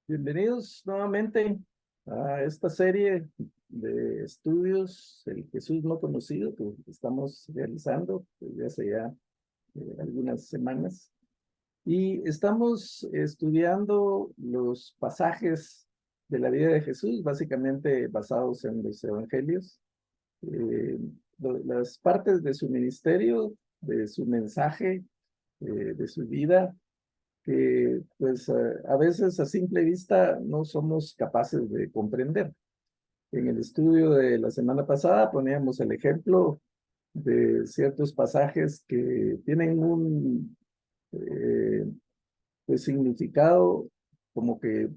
Bienvenidos nuevamente a esta serie de estudios, el Jesús no conocido, que estamos realizando desde hace ya algunas semanas. Y estamos estudiando los pasajes de la vida de Jesús, básicamente basados en los evangelios, eh, las partes de su ministerio, de su mensaje, de su vida que pues a veces a simple vista no somos capaces de comprender. En el estudio de la semana pasada poníamos el ejemplo de ciertos pasajes que tienen un eh, pues, significado como que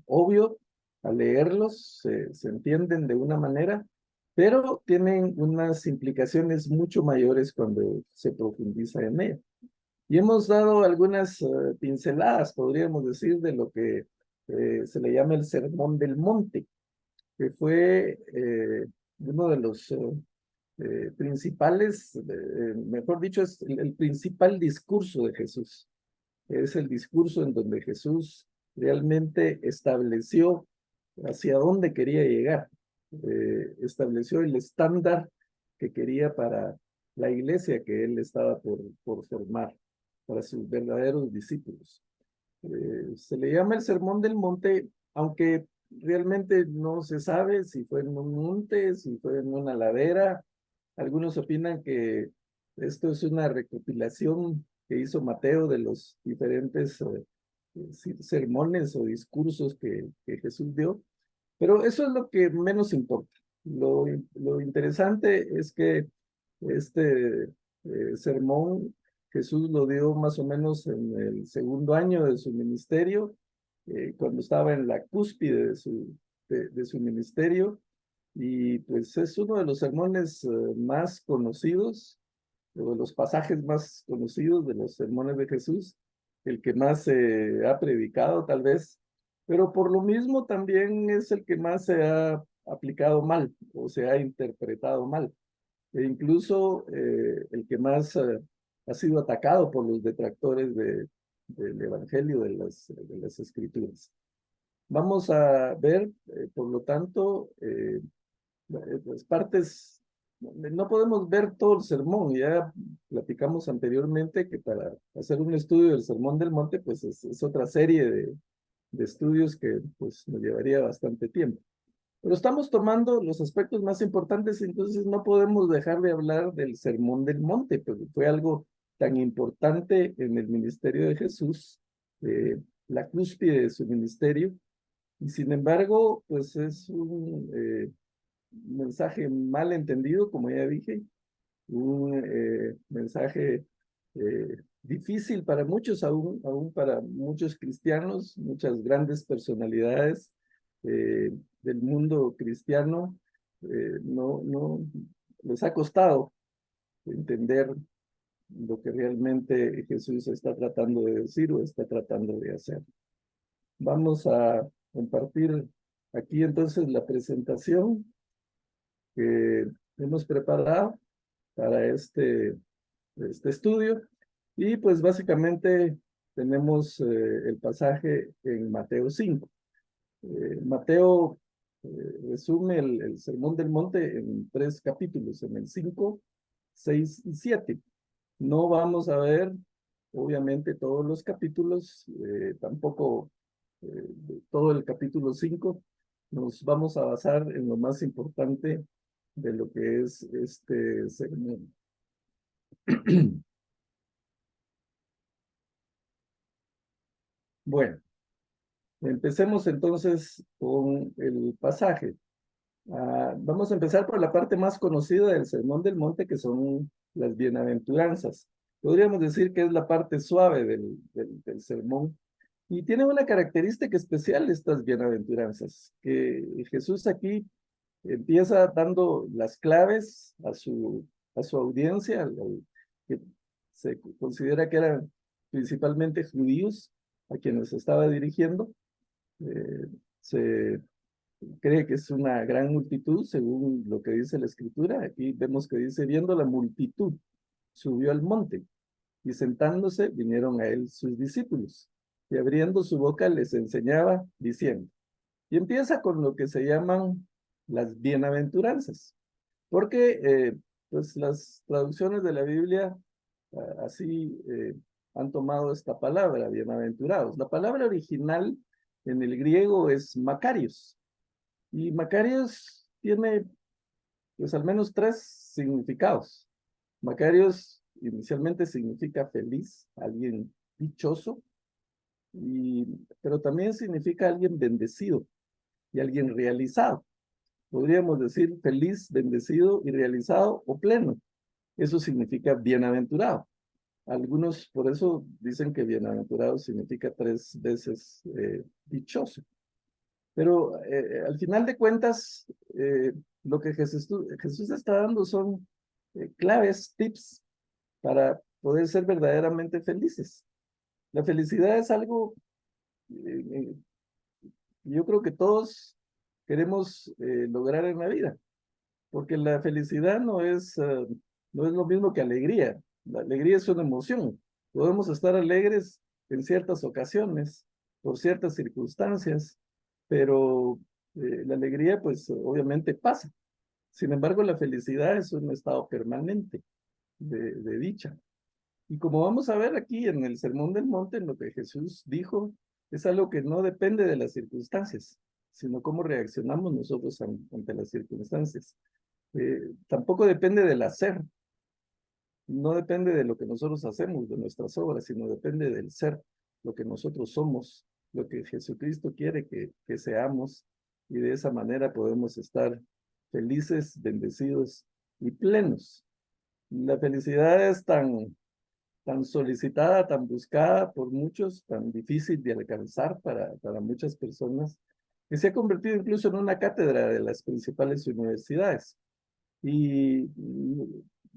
obvio al leerlos, se entienden de una manera, pero tienen unas implicaciones mucho mayores cuando se profundiza en ellos. Y hemos dado algunas pinceladas, podríamos decir, de lo que se le llama el Sermón del Monte, que fue uno de los principales, mejor dicho, es el principal discurso de Jesús. Es el discurso en donde Jesús realmente estableció hacia dónde quería llegar, estableció el estándar que quería para la iglesia que él estaba por formar, para sus verdaderos discípulos. Se le llama el Sermón del Monte, aunque realmente no se sabe si fue en un monte, si fue en una ladera. Algunos opinan que esto es una recopilación que hizo Mateo de los diferentes sermones o discursos que Jesús dio, pero eso es lo que menos importa. Lo interesante es que este sermón Jesús lo dio más o menos en el segundo año de su ministerio, cuando estaba en la cúspide de su ministerio, y pues es uno de los sermones más conocidos, o de los pasajes más conocidos de los sermones de Jesús, el que más se ha predicado tal vez, pero por lo mismo también es el que más se ha aplicado mal o se ha interpretado mal, e incluso el que más ha sido atacado por los detractores del Evangelio, de las Escrituras. Vamos a ver, por lo tanto, las partes, no podemos ver todo el sermón, ya platicamos anteriormente que para hacer un estudio del Sermón del Monte, pues es otra serie de estudios que pues nos llevaría bastante tiempo. Pero estamos tomando los aspectos más importantes, entonces no podemos dejar de hablar del Sermón del Monte, porque fue algo tan importante en el ministerio de Jesús, la cúspide de su ministerio, y sin embargo, pues es un mensaje mal entendido, como ya dije, un mensaje difícil para muchos, aún para muchos cristianos, muchas grandes personalidades del mundo cristiano, no les ha costado entender lo que realmente Jesús está tratando de decir o está tratando de hacer. Vamos a compartir aquí entonces la presentación que hemos preparado para este estudio. Y pues básicamente tenemos el pasaje en Mateo 5. Mateo resume el Sermón del Monte en 3 capítulos, en el 5, 6 y 7. No vamos a ver, obviamente, todos los capítulos, tampoco todo el capítulo 5. Nos vamos a basar en lo más importante de lo que es este sermón. Bueno, empecemos entonces con el pasaje. Vamos a empezar por la parte más conocida del Sermón del Monte, que son las bienaventuranzas. Podríamos decir que es la parte suave del sermón. Y tiene una característica especial estas bienaventuranzas, que Jesús aquí empieza dando las claves a su audiencia, que se considera que eran principalmente judíos a quienes se estaba dirigiendo. Se cree que es una gran multitud, según lo que dice la escritura. Aquí vemos que dice, viendo la multitud, subió al monte y sentándose vinieron a él sus discípulos. y abriendo su boca les enseñaba diciendo. Y empieza con lo que se llaman las bienaventuranzas, porque pues las traducciones de la Biblia así han tomado esta palabra, bienaventurados. La palabra original en el griego es Macarios, y Macarios tiene pues al menos tres significados. Macarios inicialmente significa feliz, alguien dichoso, pero también significa alguien bendecido y alguien realizado. Podríamos decir feliz, bendecido y realizado o pleno. Eso significa bienaventurado. Algunos por eso dicen que bienaventurado significa tres veces dichoso. Pero al final de cuentas, lo que Jesús está dando son claves, tips para poder ser verdaderamente felices. La felicidad es algo, eh, yo creo que todos queremos lograr en la vida, porque la felicidad no es lo mismo que alegría. La alegría es una emoción. Podemos estar alegres en ciertas ocasiones, por ciertas circunstancias, pero la alegría pues obviamente pasa. Sin embargo, la felicidad es un estado permanente de dicha. Y como vamos a ver aquí en el Sermón del Monte, en lo que Jesús dijo, es algo que no depende de las circunstancias, sino cómo reaccionamos nosotros ante las circunstancias. Tampoco depende del hacer, no depende de lo que nosotros hacemos, de nuestras obras, sino depende del ser, lo que nosotros somos, lo que Jesucristo quiere que seamos, y de esa manera podemos estar felices, bendecidos y plenos. La felicidad es tan solicitada, tan buscada por muchos, tan difícil de alcanzar para muchas personas, que se ha convertido incluso en una cátedra de las principales universidades. Y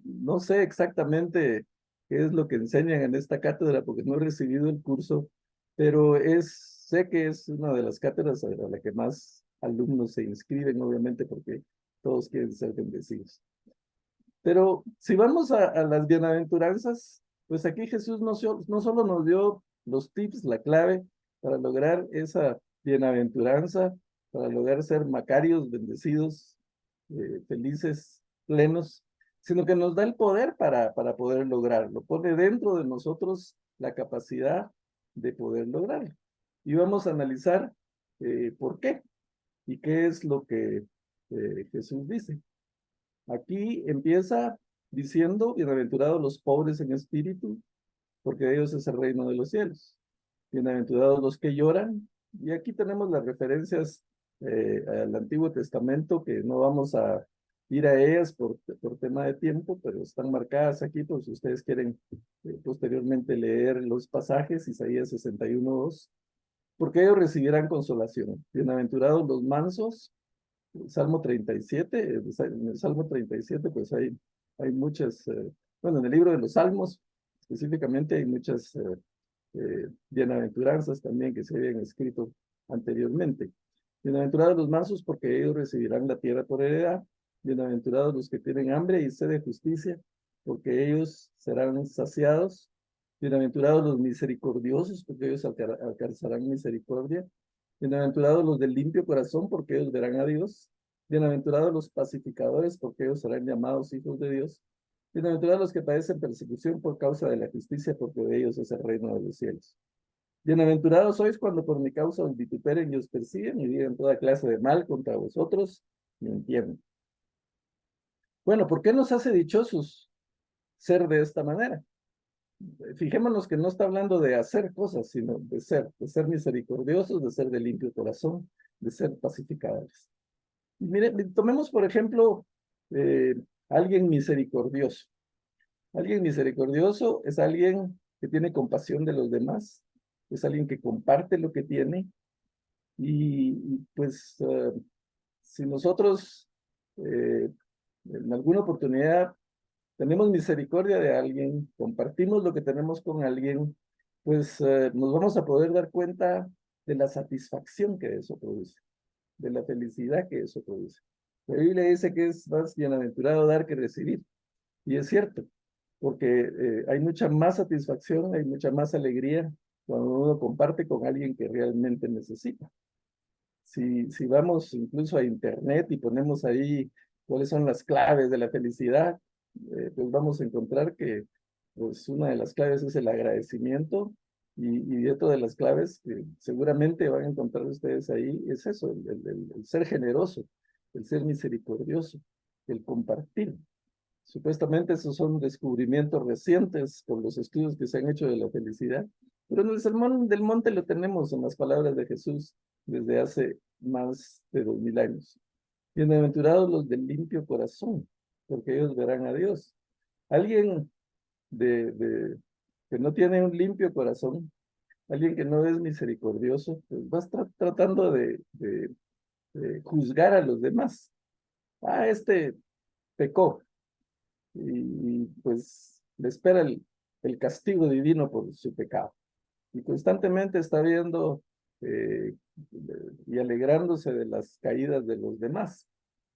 no sé exactamente qué es lo que enseñan en esta cátedra, porque no he recibido el curso, pero sé que es una de las cátedras a la que más alumnos se inscriben, obviamente, porque todos quieren ser bendecidos. Pero si vamos a las bienaventuranzas, pues aquí Jesús no solo nos dio los tips, la clave para lograr esa bienaventuranza, para lograr ser macarios, bendecidos, felices, plenos, sino que nos da el poder para poder lograrlo. Pone dentro de nosotros la capacidad de poder lograrlo. Y vamos a analizar por qué y qué es lo que Jesús dice. Aquí empieza diciendo, bienaventurados los pobres en espíritu, porque de ellos es el reino de los cielos. Bienaventurados los que lloran. Y aquí tenemos las referencias al Antiguo Testamento, que no vamos a ir a ellas por tema de tiempo, pero están marcadas aquí por si ustedes quieren posteriormente leer los pasajes, Isaías 61:2, porque ellos recibirán consolación. Bienaventurados los mansos, Salmo 37, en el Salmo 37 pues hay muchas, bueno, en el libro de los Salmos específicamente hay muchas bienaventuranzas también que se habían escrito anteriormente. Bienaventurados los mansos porque ellos recibirán la tierra por heredad. Bienaventurados los que tienen hambre y sed de justicia porque ellos serán saciados. Bienaventurados los misericordiosos porque ellos alcanzarán misericordia. Bienaventurados los del limpio corazón, porque ellos verán a Dios. Bienaventurados los pacificadores, porque ellos serán llamados hijos de Dios. Bienaventurados los que padecen persecución por causa de la justicia, porque de ellos es el reino de los cielos. Bienaventurados sois cuando por mi causa os vituperen y os persiguen y digan toda clase de mal contra vosotros y entienden. Bueno, ¿por qué nos hace dichosos ser de esta manera? Fijémonos que no está hablando de hacer cosas, sino de ser misericordiosos, de ser de limpio corazón, de ser pacificadores. Y mire, tomemos por ejemplo alguien misericordioso. Alguien misericordioso es alguien que tiene compasión de los demás, es alguien que comparte lo que tiene pues si nosotros en alguna oportunidad tenemos misericordia de alguien, compartimos lo que tenemos con alguien, pues nos vamos a poder dar cuenta de la satisfacción que eso produce, de la felicidad que eso produce. La Biblia dice que es más bienaventurado dar que recibir, y es cierto, porque hay mucha más satisfacción, hay mucha más alegría cuando uno comparte con alguien que realmente necesita. Si vamos incluso a internet y ponemos ahí cuáles son las claves de la felicidad, pues vamos a encontrar que pues una de las claves es el agradecimiento y dentro de las claves que seguramente van a encontrar ustedes ahí es eso, el ser generoso, el ser misericordioso, el compartir. Supuestamente esos son descubrimientos recientes por los estudios que se han hecho de la felicidad, pero en el Sermón del Monte lo tenemos en las palabras de Jesús desde hace más de 2000 años. Bienaventurados los del limpio corazón, porque ellos verán a Dios. Alguien que no tiene un limpio corazón, alguien que no es misericordioso, pues va a estar tratando de juzgar a los demás. Ah, este pecó, y pues le espera el castigo divino por su pecado. Y constantemente está viendo y alegrándose de las caídas de los demás.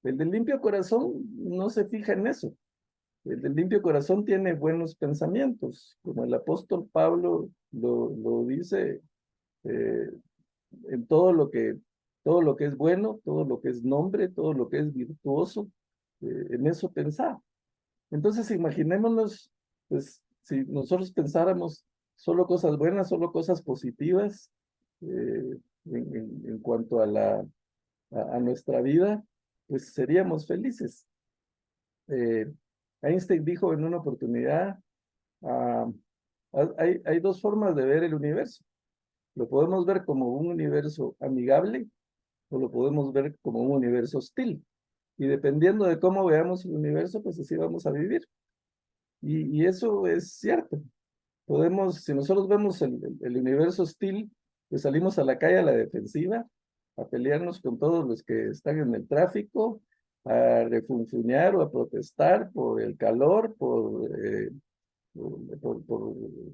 El del limpio corazón no se fija en eso. El del limpio corazón tiene buenos pensamientos, como el apóstol Pablo lo dice, eh, en todo lo que es bueno, todo lo que es nombre, todo lo que es virtuoso, en eso pensar. Entonces, imaginémonos, pues, si nosotros pensáramos solo cosas buenas, solo cosas positivas, en cuanto a nuestra vida, pues seríamos felices. Eh, Einstein dijo en una oportunidad, ah, hay dos formas de ver el universo. Lo podemos ver como un universo amigable o lo podemos ver como un universo hostil. Y dependiendo de cómo veamos el universo, pues así vamos a vivir. Y eso es cierto. Podemos, si nosotros vemos el universo hostil, pues salimos a la calle a la defensiva, a pelearnos con todos los que están en el tráfico, a refunfuñar o a protestar por el calor, por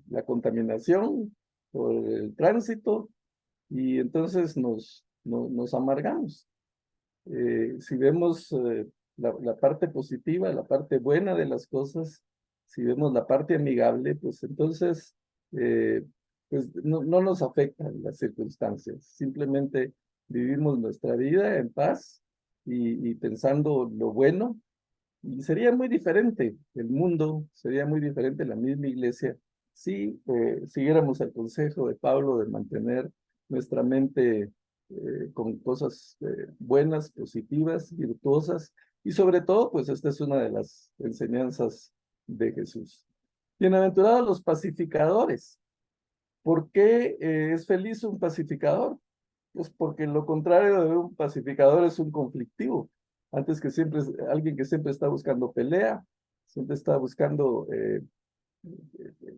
la contaminación, por el tránsito, y entonces nos amargamos. Si vemos la parte positiva, la parte buena de las cosas, si vemos la parte amigable, pues entonces eh, pues no nos afectan las circunstancias. Simplemente vivimos nuestra vida en paz y pensando lo bueno. Y sería muy diferente el mundo, sería muy diferente la misma iglesia si siguiéramos el consejo de Pablo de mantener nuestra mente con cosas buenas, positivas, virtuosas, y sobre todo, pues esta es una de las enseñanzas de Jesús. Bienaventurados los pacificadores. ¿Por qué es feliz un pacificador? Pues porque lo contrario de un pacificador es un conflictivo. Antes que siempre es alguien que siempre está buscando pelea, siempre está buscando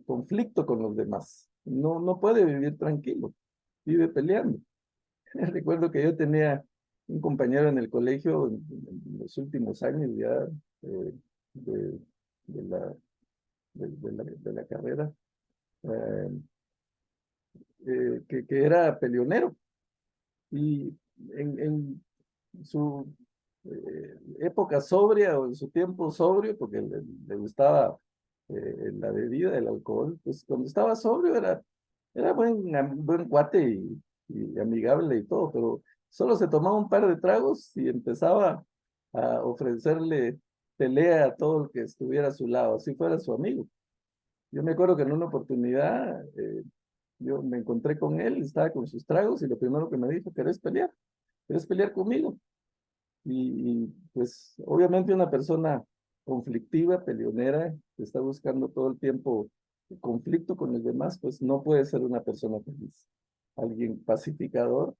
conflicto con los demás. No puede vivir tranquilo, vive peleando. Recuerdo que yo tenía un compañero en el colegio en los últimos años ya eh, de, de la, de la carrera, eh, que era peleonero y en su época sobria o en su tiempo sobrio, porque le gustaba la bebida, el alcohol, pues cuando estaba sobrio era buen cuate y amigable y todo, pero solo se tomaba un par de tragos y empezaba a ofrecerle pelea a todo el que estuviera a su lado, así fuera su amigo. Yo me acuerdo que en una oportunidad yo me encontré con él, estaba con sus tragos y lo primero que me dijo, ¿querés pelear conmigo? Pues obviamente una persona conflictiva, peleonera, que está buscando todo el tiempo el conflicto con los demás, pues no puede ser una persona feliz. Alguien pacificador,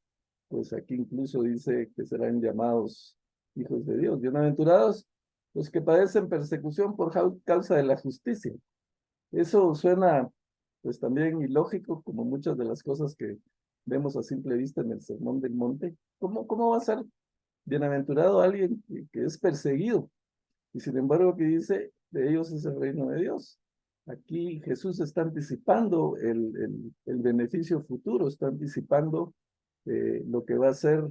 pues aquí incluso dice que serán llamados hijos de Dios. Bienaventurados los que padecen persecución por causa de la justicia. Eso suena pues también ilógico, como muchas de las cosas que vemos a simple vista en el Sermón del Monte. ¿Cómo va a ser bienaventurado alguien que es perseguido? Y sin embargo, que dice, de ellos es el reino de Dios. Aquí Jesús está anticipando el beneficio futuro, está anticipando lo que va a ser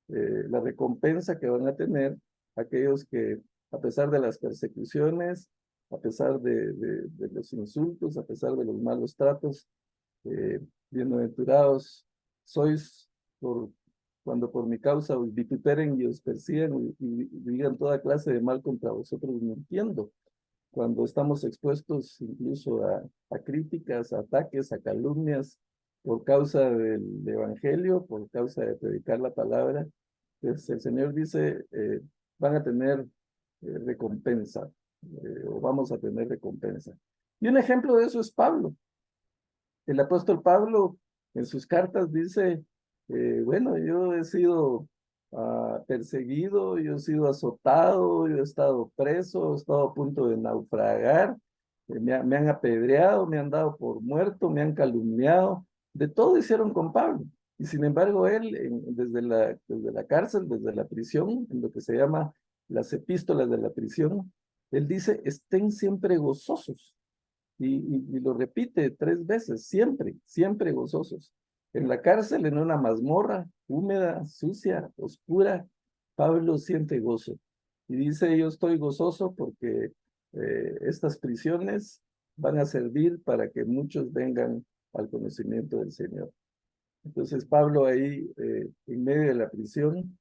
la recompensa que van a tener aquellos que, a pesar de las persecuciones, a pesar de los insultos, a pesar de los malos tratos, Bienaventurados sois cuando por mi causa os vituperen y os persigan y digan toda clase de mal contra vosotros mintiendo. Cuando estamos expuestos incluso a críticas, a ataques, a calumnias por causa del evangelio, por causa de predicar la palabra, pues el Señor dice, van a tener recompensa, o vamos a tener recompensa. Y un ejemplo de eso es Pablo. El apóstol Pablo en sus cartas dice, bueno, yo he sido perseguido, yo he sido azotado, yo he estado preso, he estado a punto de naufragar, me han apedreado, me han dado por muerto, me han calumniado, de todo hicieron con Pablo. Y sin embargo, él, desde la cárcel, desde la prisión, en lo que se llama las epístolas de la prisión, él dice, estén siempre gozosos y lo repite 3 veces, siempre, siempre gozosos. En la cárcel, en una mazmorra, húmeda, sucia, oscura, Pablo siente gozo. Y dice, yo estoy gozoso porque estas prisiones van a servir para que muchos vengan al conocimiento del Señor. Entonces Pablo ahí, en medio de la prisión,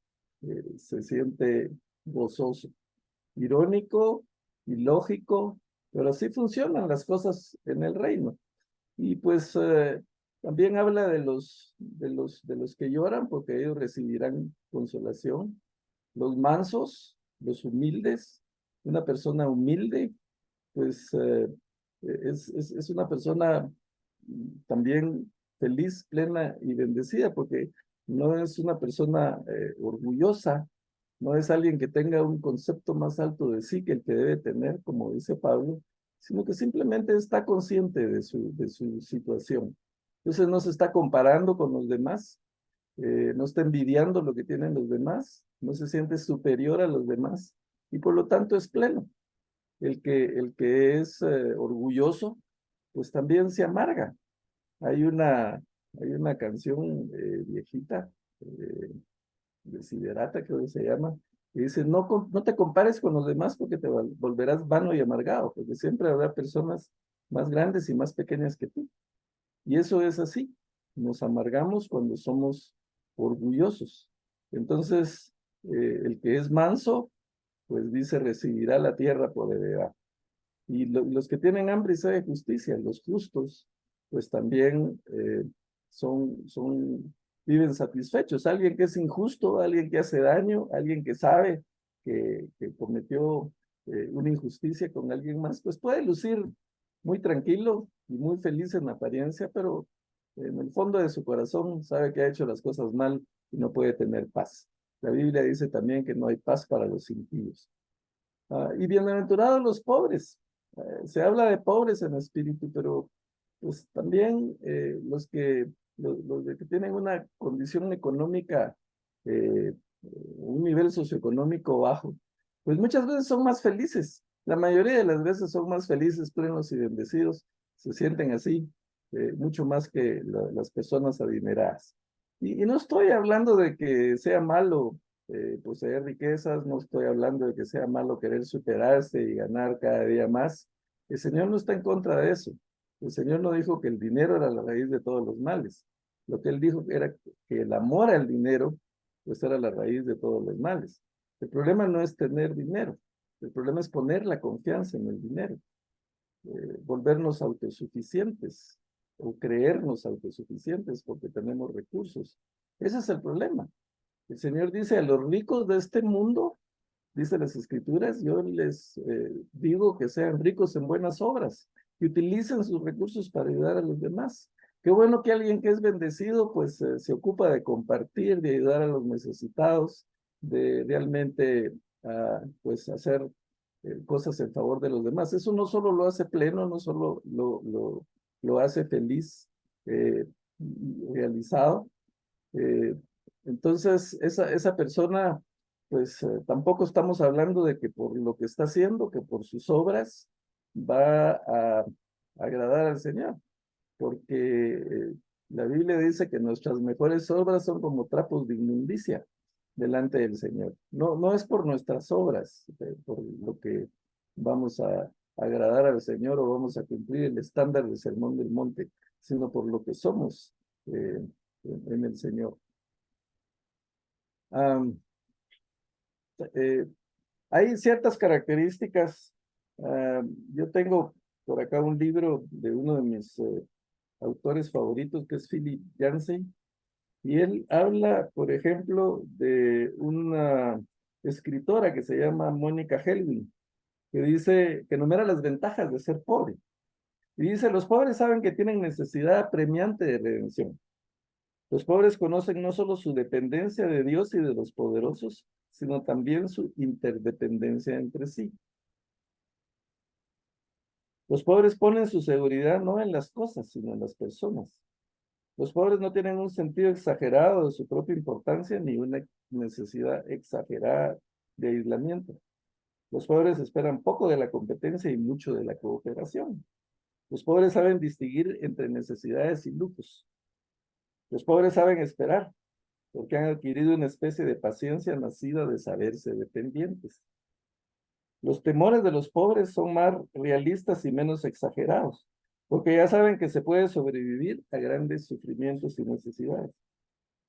se siente gozoso, irónico, ilógico, pero así funcionan las cosas en el reino. Y pues también habla de los que lloran, porque ellos recibirán consolación. Los mansos, los humildes, una persona humilde, pues es una persona también feliz, plena y bendecida, porque no es una persona orgullosa, no es alguien que tenga un concepto más alto de sí que el que debe tener, como dice Pablo, sino que simplemente está consciente de su situación. Entonces no se está comparando con los demás, no está envidiando lo que tienen los demás, no se siente superior a los demás y por lo tanto es pleno. El que es orgulloso, pues también se amarga. Hay una, hay una canción viejita, Desiderata, creo que se llama, que dice, no te compares con los demás porque te volverás vano y amargado, porque siempre habrá personas más grandes y más pequeñas que tú. Y eso es así, nos amargamos cuando somos orgullosos. Entonces, el que es manso, pues dice, recibirá la tierra por heredad. Y los que tienen hambre y sed de justicia, los justos, pues también viven satisfechos. Alguien que es injusto, alguien que hace daño, alguien que sabe que cometió una injusticia con alguien más, pues puede lucir muy tranquilo y muy feliz en apariencia, pero en el fondo de su corazón sabe que ha hecho las cosas mal y no puede tener paz. La Biblia dice también que no hay paz para los impíos. Y bienaventurados los pobres. Se habla de pobres en espíritu, pero pues también los de que tienen una condición económica, un nivel socioeconómico bajo, pues muchas veces son más felices. La mayoría de las veces son más felices, plenos y bendecidos. Se sienten así, mucho más que las personas adineradas. Y no estoy hablando de que sea malo poseer riquezas, no estoy hablando de que sea malo querer superarse y ganar cada día más. El Señor no está en contra de eso. El Señor no dijo que el dinero era la raíz de todos los males. Lo que Él dijo era que el amor al dinero, pues era la raíz de todos los males. El problema no es tener dinero, el problema es poner la confianza en el dinero, volvernos autosuficientes o creernos autosuficientes porque tenemos recursos. Ese es el problema. El Señor dice a los ricos de este mundo, dice las Escrituras, yo les digo que sean ricos en buenas obras y utilicen sus recursos para ayudar a los demás. Qué bueno que alguien que es bendecido, pues se ocupa de compartir, de ayudar a los necesitados, de realmente, pues hacer cosas en favor de los demás. Eso no solo lo hace pleno, no solo lo hace feliz, realizado, eh, entonces, esa persona, pues tampoco estamos hablando de que por lo que está haciendo, que por sus obras va a agradar al Señor, porque la Biblia dice que nuestras mejores obras son como trapos de inmundicia delante del Señor. No, no es por nuestras obras, por lo que vamos a agradar al Señor o vamos a cumplir el estándar del Sermón del Monte, sino por lo que somos en el Señor. Am, eh, Hay ciertas características. Yo tengo por acá un libro de uno de mis autores favoritos, que es Philip Yancey, y él habla, por ejemplo, de una escritora que se llama Mónica Helwig, que dice, que enumera las ventajas de ser pobre. Y dice, los pobres saben que tienen necesidad apremiante de redención. Los pobres conocen no solo su dependencia de Dios y de los poderosos, sino también su interdependencia entre sí. Los pobres ponen su seguridad no en las cosas, sino en las personas. Los pobres no tienen un sentido exagerado de su propia importancia ni una necesidad exagerada de aislamiento. Los pobres esperan poco de la competencia y mucho de la cooperación. Los pobres saben distinguir entre necesidades y lujos. Los pobres saben esperar, porque han adquirido una especie de paciencia nacida de saberse dependientes. Los temores de los pobres son más realistas y menos exagerados, porque ya saben que se puede sobrevivir a grandes sufrimientos y necesidades.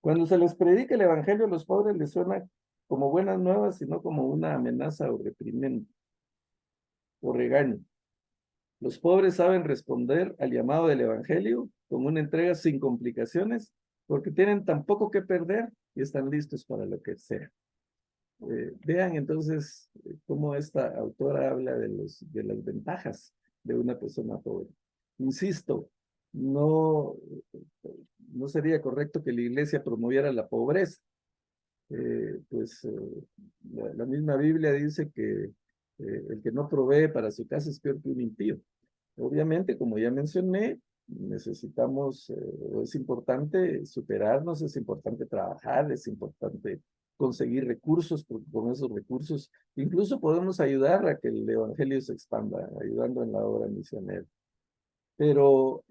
Cuando se les predica el evangelio a los pobres les suena como buenas nuevas, y no como una amenaza o reprimenda o regaño. Los pobres saben responder al llamado del evangelio con una entrega sin complicaciones, porque tienen tan poco que perder y están listos para lo que sea. Vean entonces cómo esta autora habla de las ventajas de una persona pobre. Insisto, no, no sería correcto que la iglesia promoviera la pobreza. La misma Biblia dice que el que no provee para su casa es peor que un impío. Obviamente, como ya mencioné, necesitamos, es importante superarnos, es importante trabajar, es importante conseguir recursos, porque con esos recursos incluso podemos ayudar a que el evangelio se expanda, ayudando en la obra misionera. Pero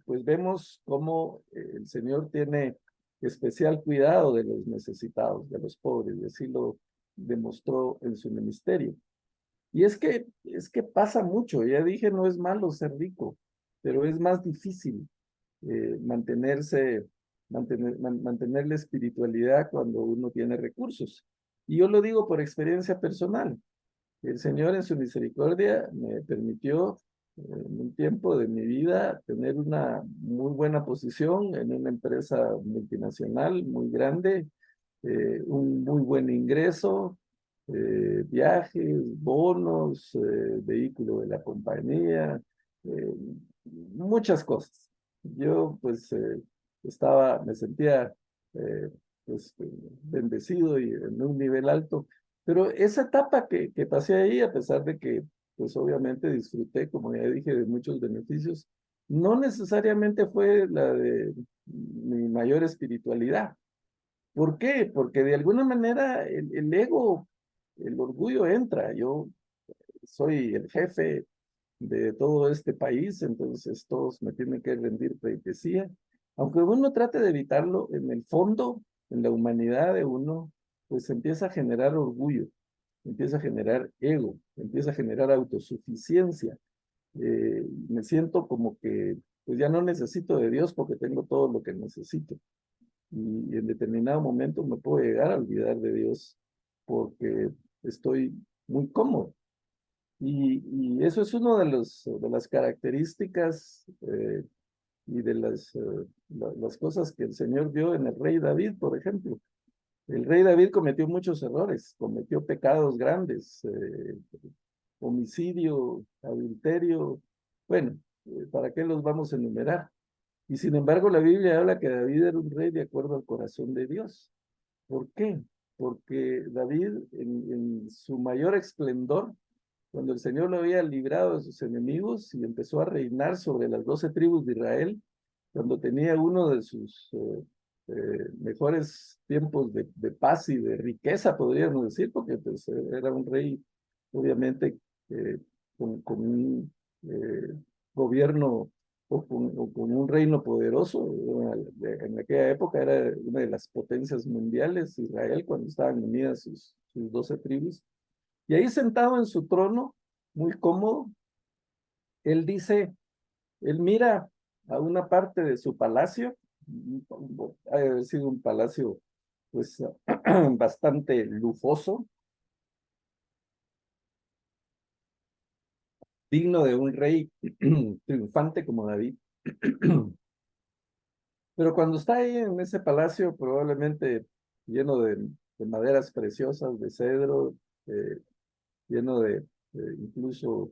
pues vemos cómo el Señor tiene especial cuidado de los necesitados, de los pobres, y así lo demostró en su ministerio. Y es que pasa mucho, ya dije, no es malo ser rico, pero es más difícil mantener la espiritualidad cuando uno tiene recursos. Y yo lo digo por experiencia personal. El Señor en su misericordia me permitió en un tiempo de mi vida tener una muy buena posición en una empresa multinacional muy grande, un muy buen ingreso, viajes, bonos, vehículo de la compañía, eh, muchas cosas. Yo pues me sentía eh, pues, bendecido y en un nivel alto, pero esa etapa que pasé ahí, a pesar de que pues obviamente disfruté, como ya dije, de muchos beneficios, no necesariamente fue la de mi mayor espiritualidad. ¿Por qué? Porque de alguna manera el ego, el orgullo entra. Yo soy el jefe de todo este país, entonces todos me tienen que rendir pleitesía. Aunque uno trate de evitarlo, en el fondo, en la humanidad de uno, pues empieza a generar orgullo, empieza a generar ego, empieza a generar autosuficiencia. Me siento como que pues ya no necesito de Dios porque tengo todo lo que necesito. Y en determinado momento me puedo llegar a olvidar de Dios porque estoy muy cómodo. Y eso es una de las características y de las cosas que el Señor vio en el rey David, por ejemplo. El rey David cometió muchos errores, cometió pecados grandes, homicidio, adulterio. Bueno, ¿para qué los vamos a enumerar? Y sin embargo, la Biblia habla que David era un rey de acuerdo al corazón de Dios. ¿Por qué? Porque David, en su mayor esplendor, cuando el Señor lo había librado de sus enemigos y empezó a reinar sobre las 12 tribus de Israel, cuando tenía uno de sus mejores tiempos de paz y de riqueza, podríamos decir, porque pues, era un rey, obviamente, eh, con un gobierno o con un reino poderoso. En aquella época era una de las potencias mundiales, Israel, cuando estaban unidas sus 12 tribus. Y ahí sentado en su trono, muy cómodo, él dice, él mira a una parte de su palacio ha de haber sido un palacio pues bastante lujoso, digno de un rey triunfante como David. Pero cuando está ahí en ese palacio, probablemente lleno de maderas preciosas, de cedro, eh, lleno de incluso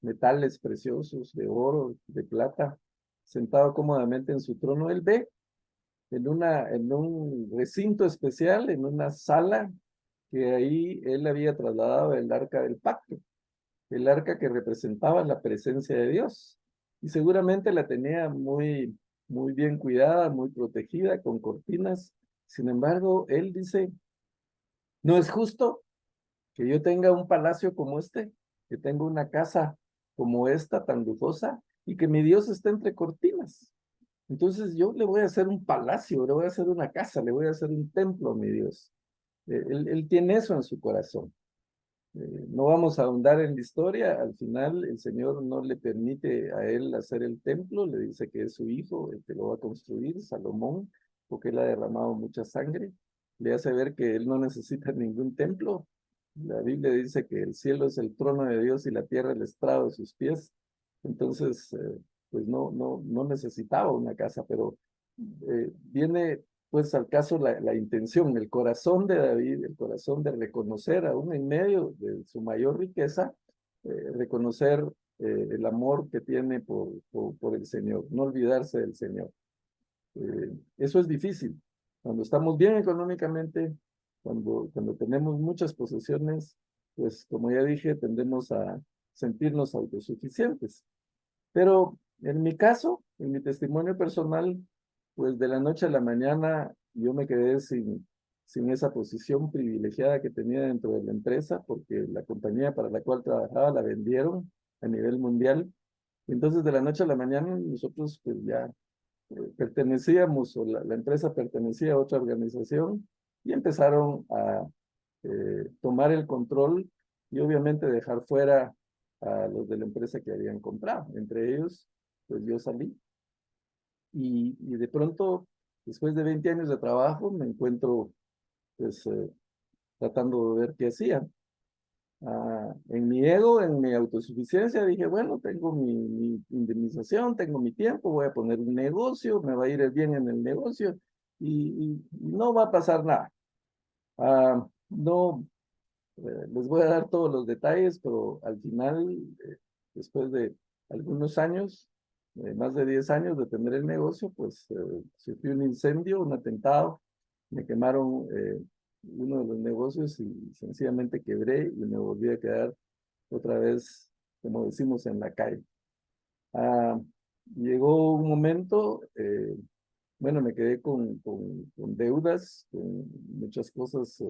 metales preciosos, de oro, de plata, sentado cómodamente en su trono, él ve en un recinto especial, en una sala, que ahí él había trasladado el arca del pacto, el arca que representaba la presencia de Dios. Y seguramente la tenía muy bien cuidada, muy protegida, con cortinas. Sin embargo, él dice, no es justo que yo tenga un palacio como este, que tenga una casa como esta tan lujosa y que mi Dios esté entre cortinas. Entonces yo le voy a hacer un palacio, le voy a hacer una casa, le voy a hacer un templo a mi Dios. Él tiene eso en su corazón. No vamos a ahondar en la historia, al final el Señor no le permite a él hacer el templo, le dice que es su hijo el que lo va a construir, Salomón, porque él ha derramado mucha sangre, le hace ver que él no necesita ningún templo. La Biblia dice que el cielo es el trono de Dios y la tierra el estrado de sus pies, entonces pues no necesitaba una casa, pero viene pues al caso la intención, el corazón de David, el corazón de reconocer aún en medio de su mayor riqueza, reconocer el amor que tiene por el Señor, no olvidarse del Señor. Eso es difícil. Cuando estamos bien económicamente, cuando tenemos muchas posesiones, pues como ya dije, tendemos a sentirnos autosuficientes. Pero en mi caso, en mi testimonio personal, pues de la noche a la mañana yo me quedé sin esa posición privilegiada que tenía dentro de la empresa, porque la compañía para la cual trabajaba la vendieron a nivel mundial. Y entonces de la noche a la mañana nosotros pues ya pertenecíamos, o la empresa pertenecía a otra organización, y empezaron a tomar el control y obviamente dejar fuera a los de la empresa que habían comprado. Entre ellos, pues yo salí y de pronto, después de 20 años de trabajo, me encuentro pues tratando de ver qué hacía. En mi ego, en mi autosuficiencia, dije, bueno, tengo mi indemnización, tengo mi tiempo, voy a poner un negocio, me va a ir bien en el negocio y no va a pasar nada. No, les voy a dar todos los detalles, pero al final, después de algunos años, más de 10 años de tener el negocio, pues sufrí un incendio, un atentado, me quemaron uno de los negocios y sencillamente quebré y me volví a quedar otra vez, como decimos, en la calle. Ah, llegó un momento, bueno, me quedé con deudas, con muchas cosas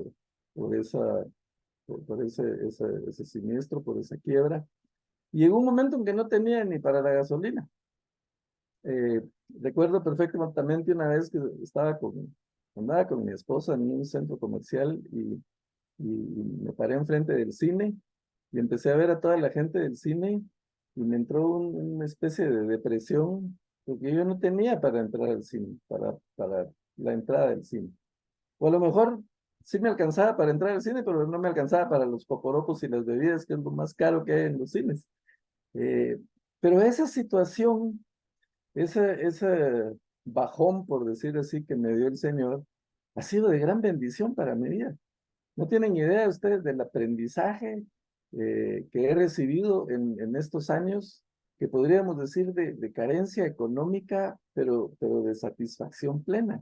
por por ese siniestro, por esa quiebra. Y llegó un momento en que no tenía ni para la gasolina. Eh, Recuerdo perfectamente una vez que andaba con mi esposa en un centro comercial y me paré enfrente del cine y empecé a ver a toda la gente del cine y me entró una especie de depresión porque yo no tenía para entrar al cine, para la entrada del cine. O a lo mejor sí me alcanzaba para entrar al cine, pero no me alcanzaba para los poporopos y las bebidas, que es lo más caro que hay en los cines. Eh, pero esa situación, ese bajón, por decir así, que me dio el Señor, ha sido de gran bendición para mi vida. No tienen idea ustedes del aprendizaje que he recibido en estos años, que podríamos decir de carencia económica, pero de satisfacción plena.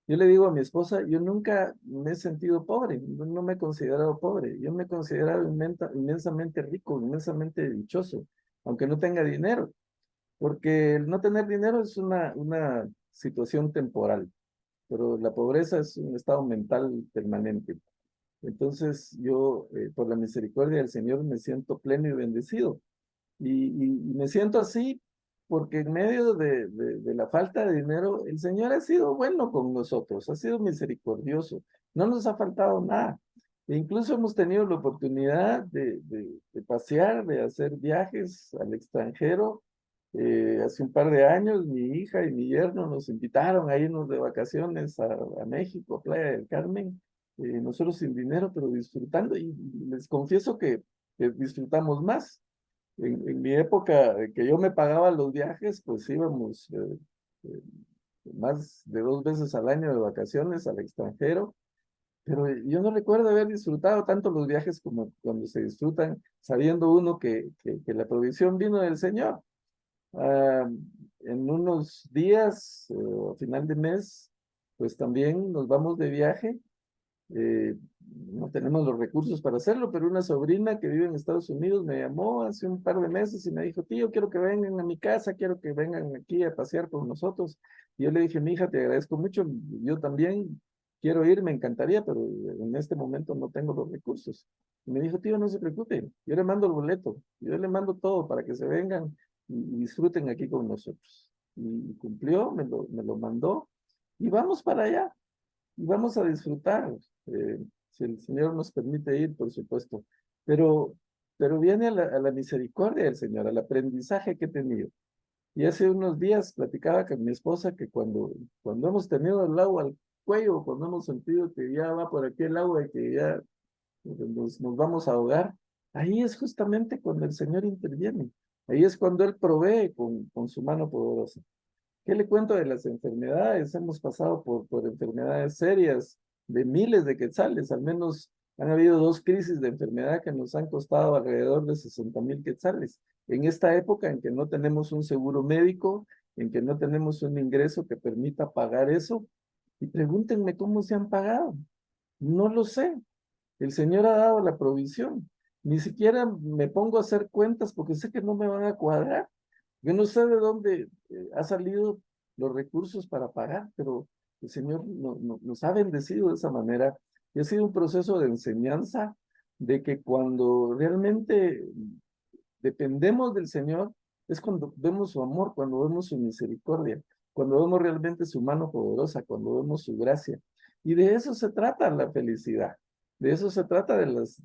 Yo le digo a mi esposa, yo nunca me he sentido pobre, no me he considerado pobre, yo me he considerado inmensamente rico, inmensamente dichoso, aunque no tenga dinero, porque el no tener dinero es una situación temporal, pero la pobreza es un estado mental permanente. Entonces yo, por la misericordia del Señor, me siento pleno y bendecido. Y me siento así porque en medio de la falta de dinero, el Señor ha sido bueno con nosotros, ha sido misericordioso, no nos ha faltado nada. E incluso hemos tenido la oportunidad de pasear, de hacer viajes al extranjero, Hace un par de años mi hija y mi yerno nos invitaron a irnos de vacaciones a México, a Playa del Carmen, nosotros sin dinero, pero disfrutando, y les confieso que disfrutamos más. En mi época, que yo me pagaba los viajes, pues íbamos eh, más de 2 veces al año de vacaciones al extranjero, pero yo no recuerdo haber disfrutado tanto los viajes como cuando se disfrutan, sabiendo uno que la provisión vino del Señor. Ah, en unos días, a final de mes, pues también nos vamos de viaje. eh, no tenemos los recursos para hacerlo, pero una sobrina que vive en Estados Unidos me llamó hace un par de meses y me dijo, tío, quiero que vengan a mi casa, quiero que vengan aquí a pasear con nosotros. Y yo le dije, mi hija, te agradezco mucho, yo también quiero ir, me encantaría, pero en este momento no tengo los recursos. Y me dijo, tío, no se preocupe, yo le mando el boleto, yo le mando todo para que se vengan y disfruten aquí con nosotros. Y cumplió, me lo mandó y vamos para allá y vamos a disfrutar, si el Señor nos permite ir, por supuesto. Pero, pero viene a la misericordia del Señor, al aprendizaje que he tenido. Y hace unos días platicaba con mi esposa que cuando hemos tenido el agua al cuello, cuando hemos sentido que ya va por aquí el agua y que ya nos vamos a ahogar, ahí es justamente cuando el Señor interviene. Ahí es cuando Él provee con su mano poderosa. ¿Qué le cuento de las enfermedades? Hemos pasado por enfermedades serias de miles de quetzales. Al menos han habido 2 crisis de enfermedad que nos han costado alrededor de 60,000 quetzales. En esta época en que no tenemos un seguro médico, en que no tenemos un ingreso que permita pagar eso. Y pregúntenme cómo se han pagado. No lo sé. El Señor ha dado la provisión. Ni siquiera me pongo a hacer cuentas porque sé que no me van a cuadrar. Yo no sé de dónde ha salido los recursos para pagar, pero el Señor nos ha bendecido de esa manera. Y ha sido un proceso de enseñanza de que cuando realmente dependemos del Señor, es cuando vemos su amor, cuando vemos su misericordia, cuando vemos realmente su mano poderosa, cuando vemos su gracia. Y de eso se trata la felicidad. De eso se trata de las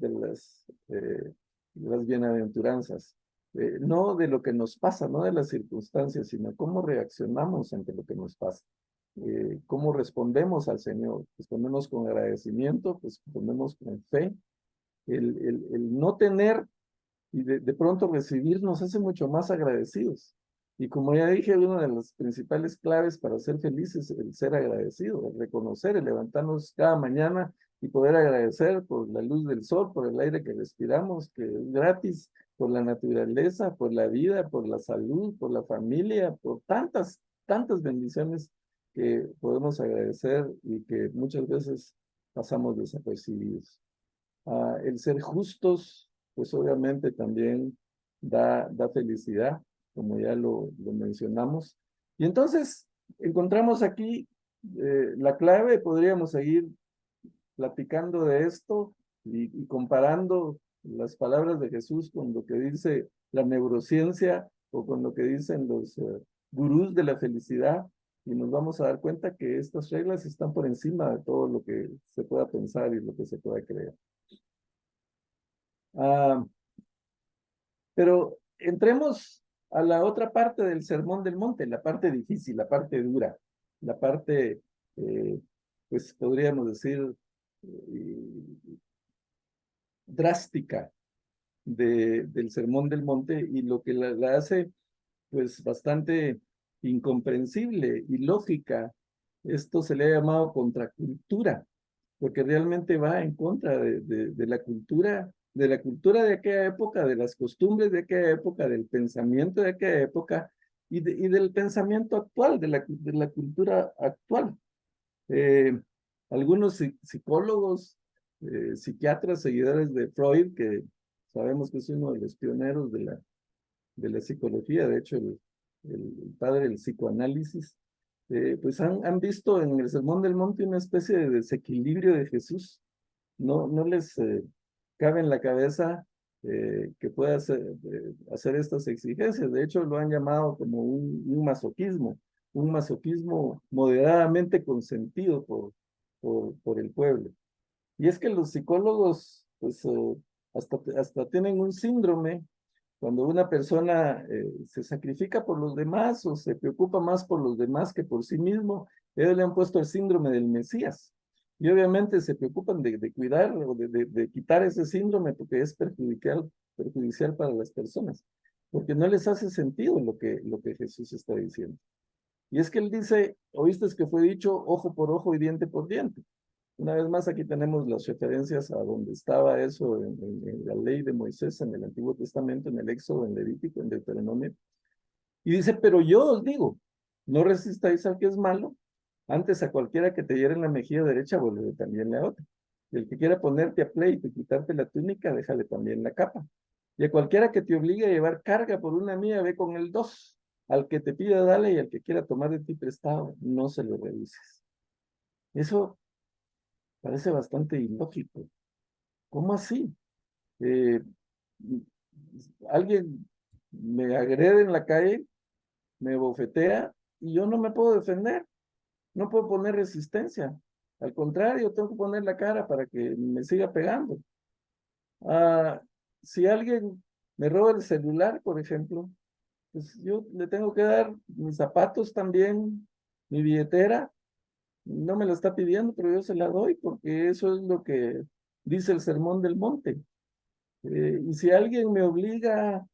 bienaventuranzas. No de lo que nos pasa, no de las circunstancias, sino cómo reaccionamos ante lo que nos pasa. Cómo respondemos al Señor. Respondemos con agradecimiento, respondemos con fe. El no tener y de pronto recibir nos hace mucho más agradecidos. Y como ya dije, una de las principales claves para ser felices es el ser agradecido, el reconocer, el levantarnos cada mañana y poder agradecer por la luz del sol, por el aire que respiramos, que es gratis, por la naturaleza, por la vida, por la salud, por la familia, por tantas, tantas bendiciones que podemos agradecer y que muchas veces pasamos desapercibidos. El ser justos, pues obviamente también da felicidad, como ya lo mencionamos. Y entonces encontramos aquí la clave, podríamos seguir platicando de esto y comparando las palabras de Jesús con lo que dice la neurociencia o con lo que dicen los gurús de la felicidad, y nos vamos a dar cuenta que estas reglas están por encima de todo lo que se pueda pensar y lo que se pueda creer. Ah, pero entremos a la otra parte del Sermón del Monte, la parte difícil, la parte dura, la parte, eh, pues podríamos decir, eh, drástica del Sermón del Monte, y lo que la hace pues bastante incomprensible y lógica. Esto se le ha llamado contracultura, porque realmente va en contra de la cultura de aquella época, de las costumbres de aquella época, del pensamiento de aquella época y del pensamiento actual, de la cultura actual. Eh, Algunos psicólogos, psiquiatras, seguidores de Freud, que sabemos que es uno de los pioneros de la psicología, de hecho, el padre del psicoanálisis, pues han visto en el Sermón del Monte una especie de desequilibrio de Jesús. No les cabe en la cabeza que pueda hacer estas exigencias. De hecho, lo han llamado como un masoquismo moderadamente consentido por el pueblo. Y es que los psicólogos, pues, hasta tienen un síndrome Cuando una persona se sacrifica por los demás o se preocupa más por los demás que por sí mismo, ellos le han puesto el síndrome del Mesías. Y obviamente se preocupan de cuidar o de quitar ese síndrome porque es perjudicial para las personas, porque no les hace sentido lo que Jesús está diciendo. Y es que él dice, oíste que fue dicho ojo por ojo y diente por diente. Una vez más, aquí tenemos las referencias a donde estaba eso en la ley de Moisés, en el Antiguo Testamento, en el Éxodo, en Levítico, en Deuteronomio. Y dice, pero yo os digo, no resistáis al que es malo, antes a cualquiera que te hiere en la mejilla derecha, vuelve también la otra. Y el que quiera ponerte a pleito y quitarte la túnica, déjale también la capa. Y a cualquiera que te obligue a llevar carga por una mía, ve con el dos. Al que te pida, dale, y al que quiera tomar de ti prestado, no se lo reduces. Eso parece bastante ilógico. ¿Cómo así? Eh, alguien me agrede en la calle, me bofetea y yo no me puedo defender, no puedo poner resistencia. Al contrario, tengo que poner la cara para que me siga pegando. Ah, si alguien me roba el celular, por ejemplo, pues yo le tengo que dar mis zapatos también, mi billetera. No me la está pidiendo, pero yo se la doy porque eso es lo que dice el Sermón del Monte. Y si alguien me obliga,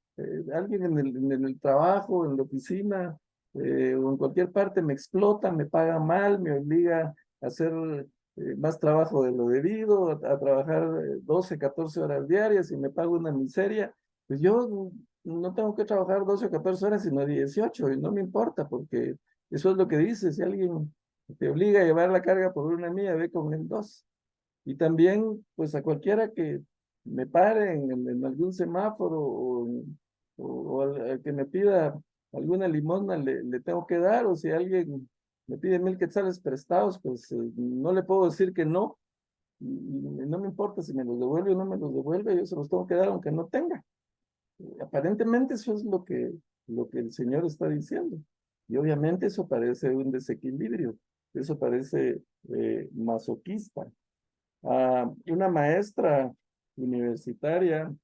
alguien en el trabajo, en la oficina, o en cualquier parte me explota, me paga mal, me obliga a hacer más trabajo de lo debido, a trabajar 12, 14 horas diarias y me paga una miseria, pues yo no tengo que trabajar 12 o 14 horas, sino 18, y no me importa, porque eso es lo que dice, si alguien te obliga a llevar la carga por una mía, ve con el dos. Y también, pues a cualquiera que me pare en algún semáforo o al que me pida alguna limosna le tengo que dar, o si alguien me pide 1000 quetzales prestados, pues no le puedo decir que no, y no me importa si me los devuelve o no me los devuelve, yo se los tengo que dar aunque no tenga. Aparentemente eso es lo que el Señor está diciendo. Y obviamente eso parece un desequilibrio, eso parece masoquista. Una maestra universitaria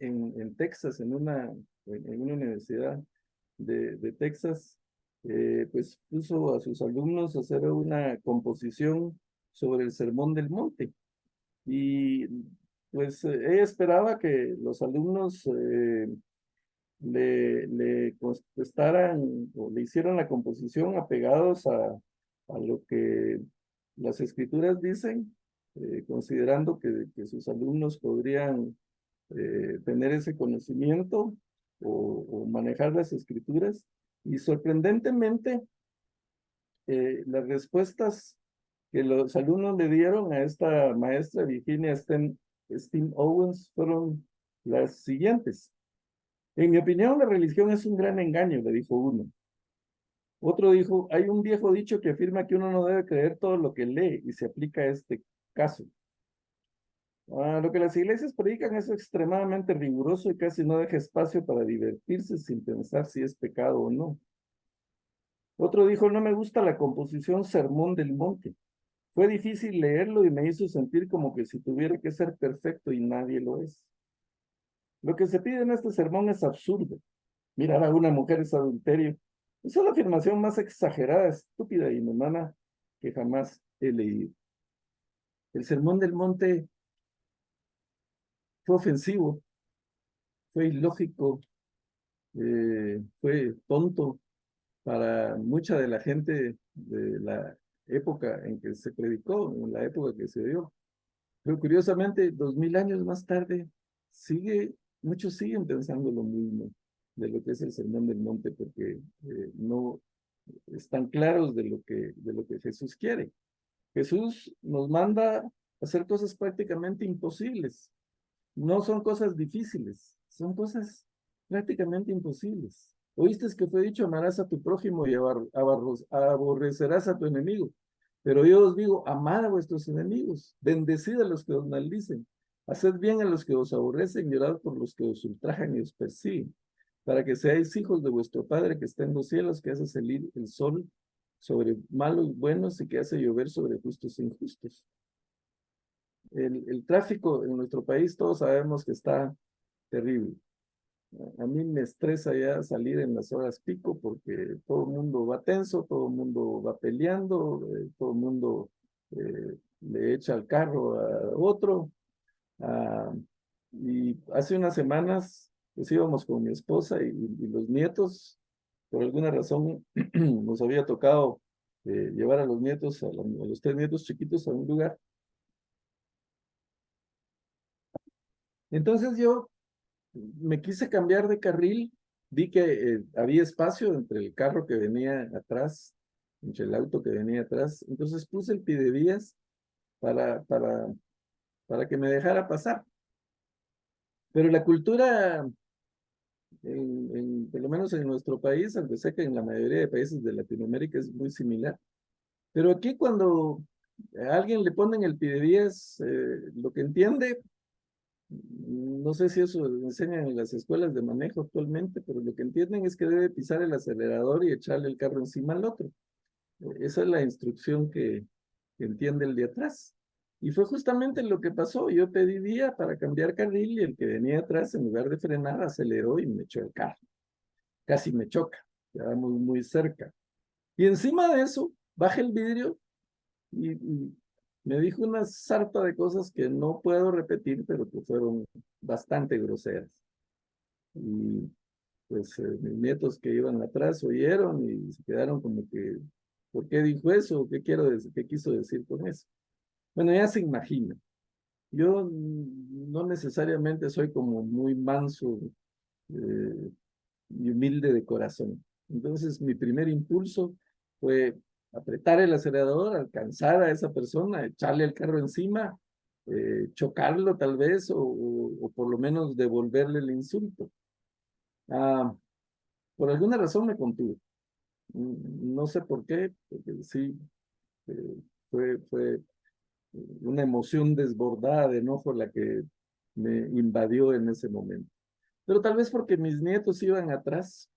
en Texas, en una universidad de Texas, pues puso a sus alumnos a hacer una composición sobre el Sermón del Monte. Y pues ella esperaba que los alumnos le contestaran o le hicieran la composición apegados a lo que las escrituras dicen, considerando que sus alumnos podrían tener ese conocimiento o manejar las escrituras. Y sorprendentemente, las respuestas que los alumnos le dieron a esta maestra Virginia Steen Owens fueron las siguientes. En mi opinión, la religión es un gran engaño, le dijo uno. Otro dijo, hay un viejo dicho que afirma que uno no debe creer todo lo que lee y se aplica a este caso. Lo que las iglesias predican es extremadamente riguroso y casi no deja espacio para divertirse sin pensar si es pecado o no. Otro dijo, no me gusta la composición Sermón del Monte. Fue difícil leerlo y me hizo sentir como que si tuviera que ser perfecto y nadie lo es. Lo que se pide en este sermón es absurdo. Mirar a una mujer es adulterio. Es la afirmación más exagerada, estúpida y inhumana que jamás he leído. El Sermón del Monte fue ofensivo, fue ilógico, fue tonto para mucha de la gente de la época en que se predicó, en la época que se dio. Pero curiosamente, 2000 años más tarde, muchos siguen pensando lo mismo de lo que es el Sermón del Monte, porque no están claros de lo que Jesús quiere. Jesús nos manda a hacer cosas prácticamente imposibles. No son cosas difíciles, son cosas prácticamente imposibles. Oíste que fue dicho, amarás a tu prójimo y aborrecerás a tu enemigo. Pero yo os digo, amad a vuestros enemigos, bendecid a los que os maldicen, haced bien a los que os aborrecen y orad por los que os ultrajan y os persiguen, para que seáis hijos de vuestro Padre que está en los cielos, que hace salir el sol sobre malos y buenos y que hace llover sobre justos e injustos. El tráfico en nuestro país todos sabemos que está terrible. A mí me estresa ya salir en las horas pico porque todo el mundo va tenso, todo el mundo va peleando, todo el mundo le echa el carro a otro. Ah, y hace unas semanas pues íbamos con mi esposa y los nietos, por alguna razón nos había tocado llevar a los nietos, a los tres nietos chiquitos a un lugar. Entonces yo me quise cambiar de carril, vi que había espacio entre el carro que venía atrás, entre el auto que venía atrás, entonces puse el pidevías para, para, para que me dejara pasar. Pero la cultura, por lo menos en nuestro país, aunque sé que en la mayoría de países de Latinoamérica es muy similar, pero aquí cuando a alguien le ponen el pidevías, lo que entiende, no sé si eso lo enseñan en las escuelas de manejo actualmente, pero lo que entienden es que debe pisar el acelerador y echarle el carro encima al otro. Esa es la instrucción que entiende el de atrás. Y fue justamente lo que pasó. Yo pedí vía para cambiar carril y el que venía atrás, en lugar de frenar, aceleró y me echó el carro. Casi me choca. Quedamos muy cerca. Y encima de eso, baja el vidrio y me dijo una sarta de cosas que no puedo repetir, pero que fueron bastante groseras. Y pues mis nietos que iban atrás oyeron y se quedaron como que, ¿por qué dijo eso? ¿Qué quiero decir? ¿Qué quiso decir con eso? Bueno, ya se imagina. Yo no necesariamente soy como muy manso eh, y humilde de corazón. Entonces, mi primer impulso fue apretar el acelerador, alcanzar a esa persona, echarle el carro encima, chocarlo tal vez, o por lo menos devolverle el insulto. Ah, por alguna razón me contuve. No sé por qué, porque sí, eh, fue una emoción desbordada de enojo la que me invadió en ese momento. Pero tal vez porque mis nietos iban atrás,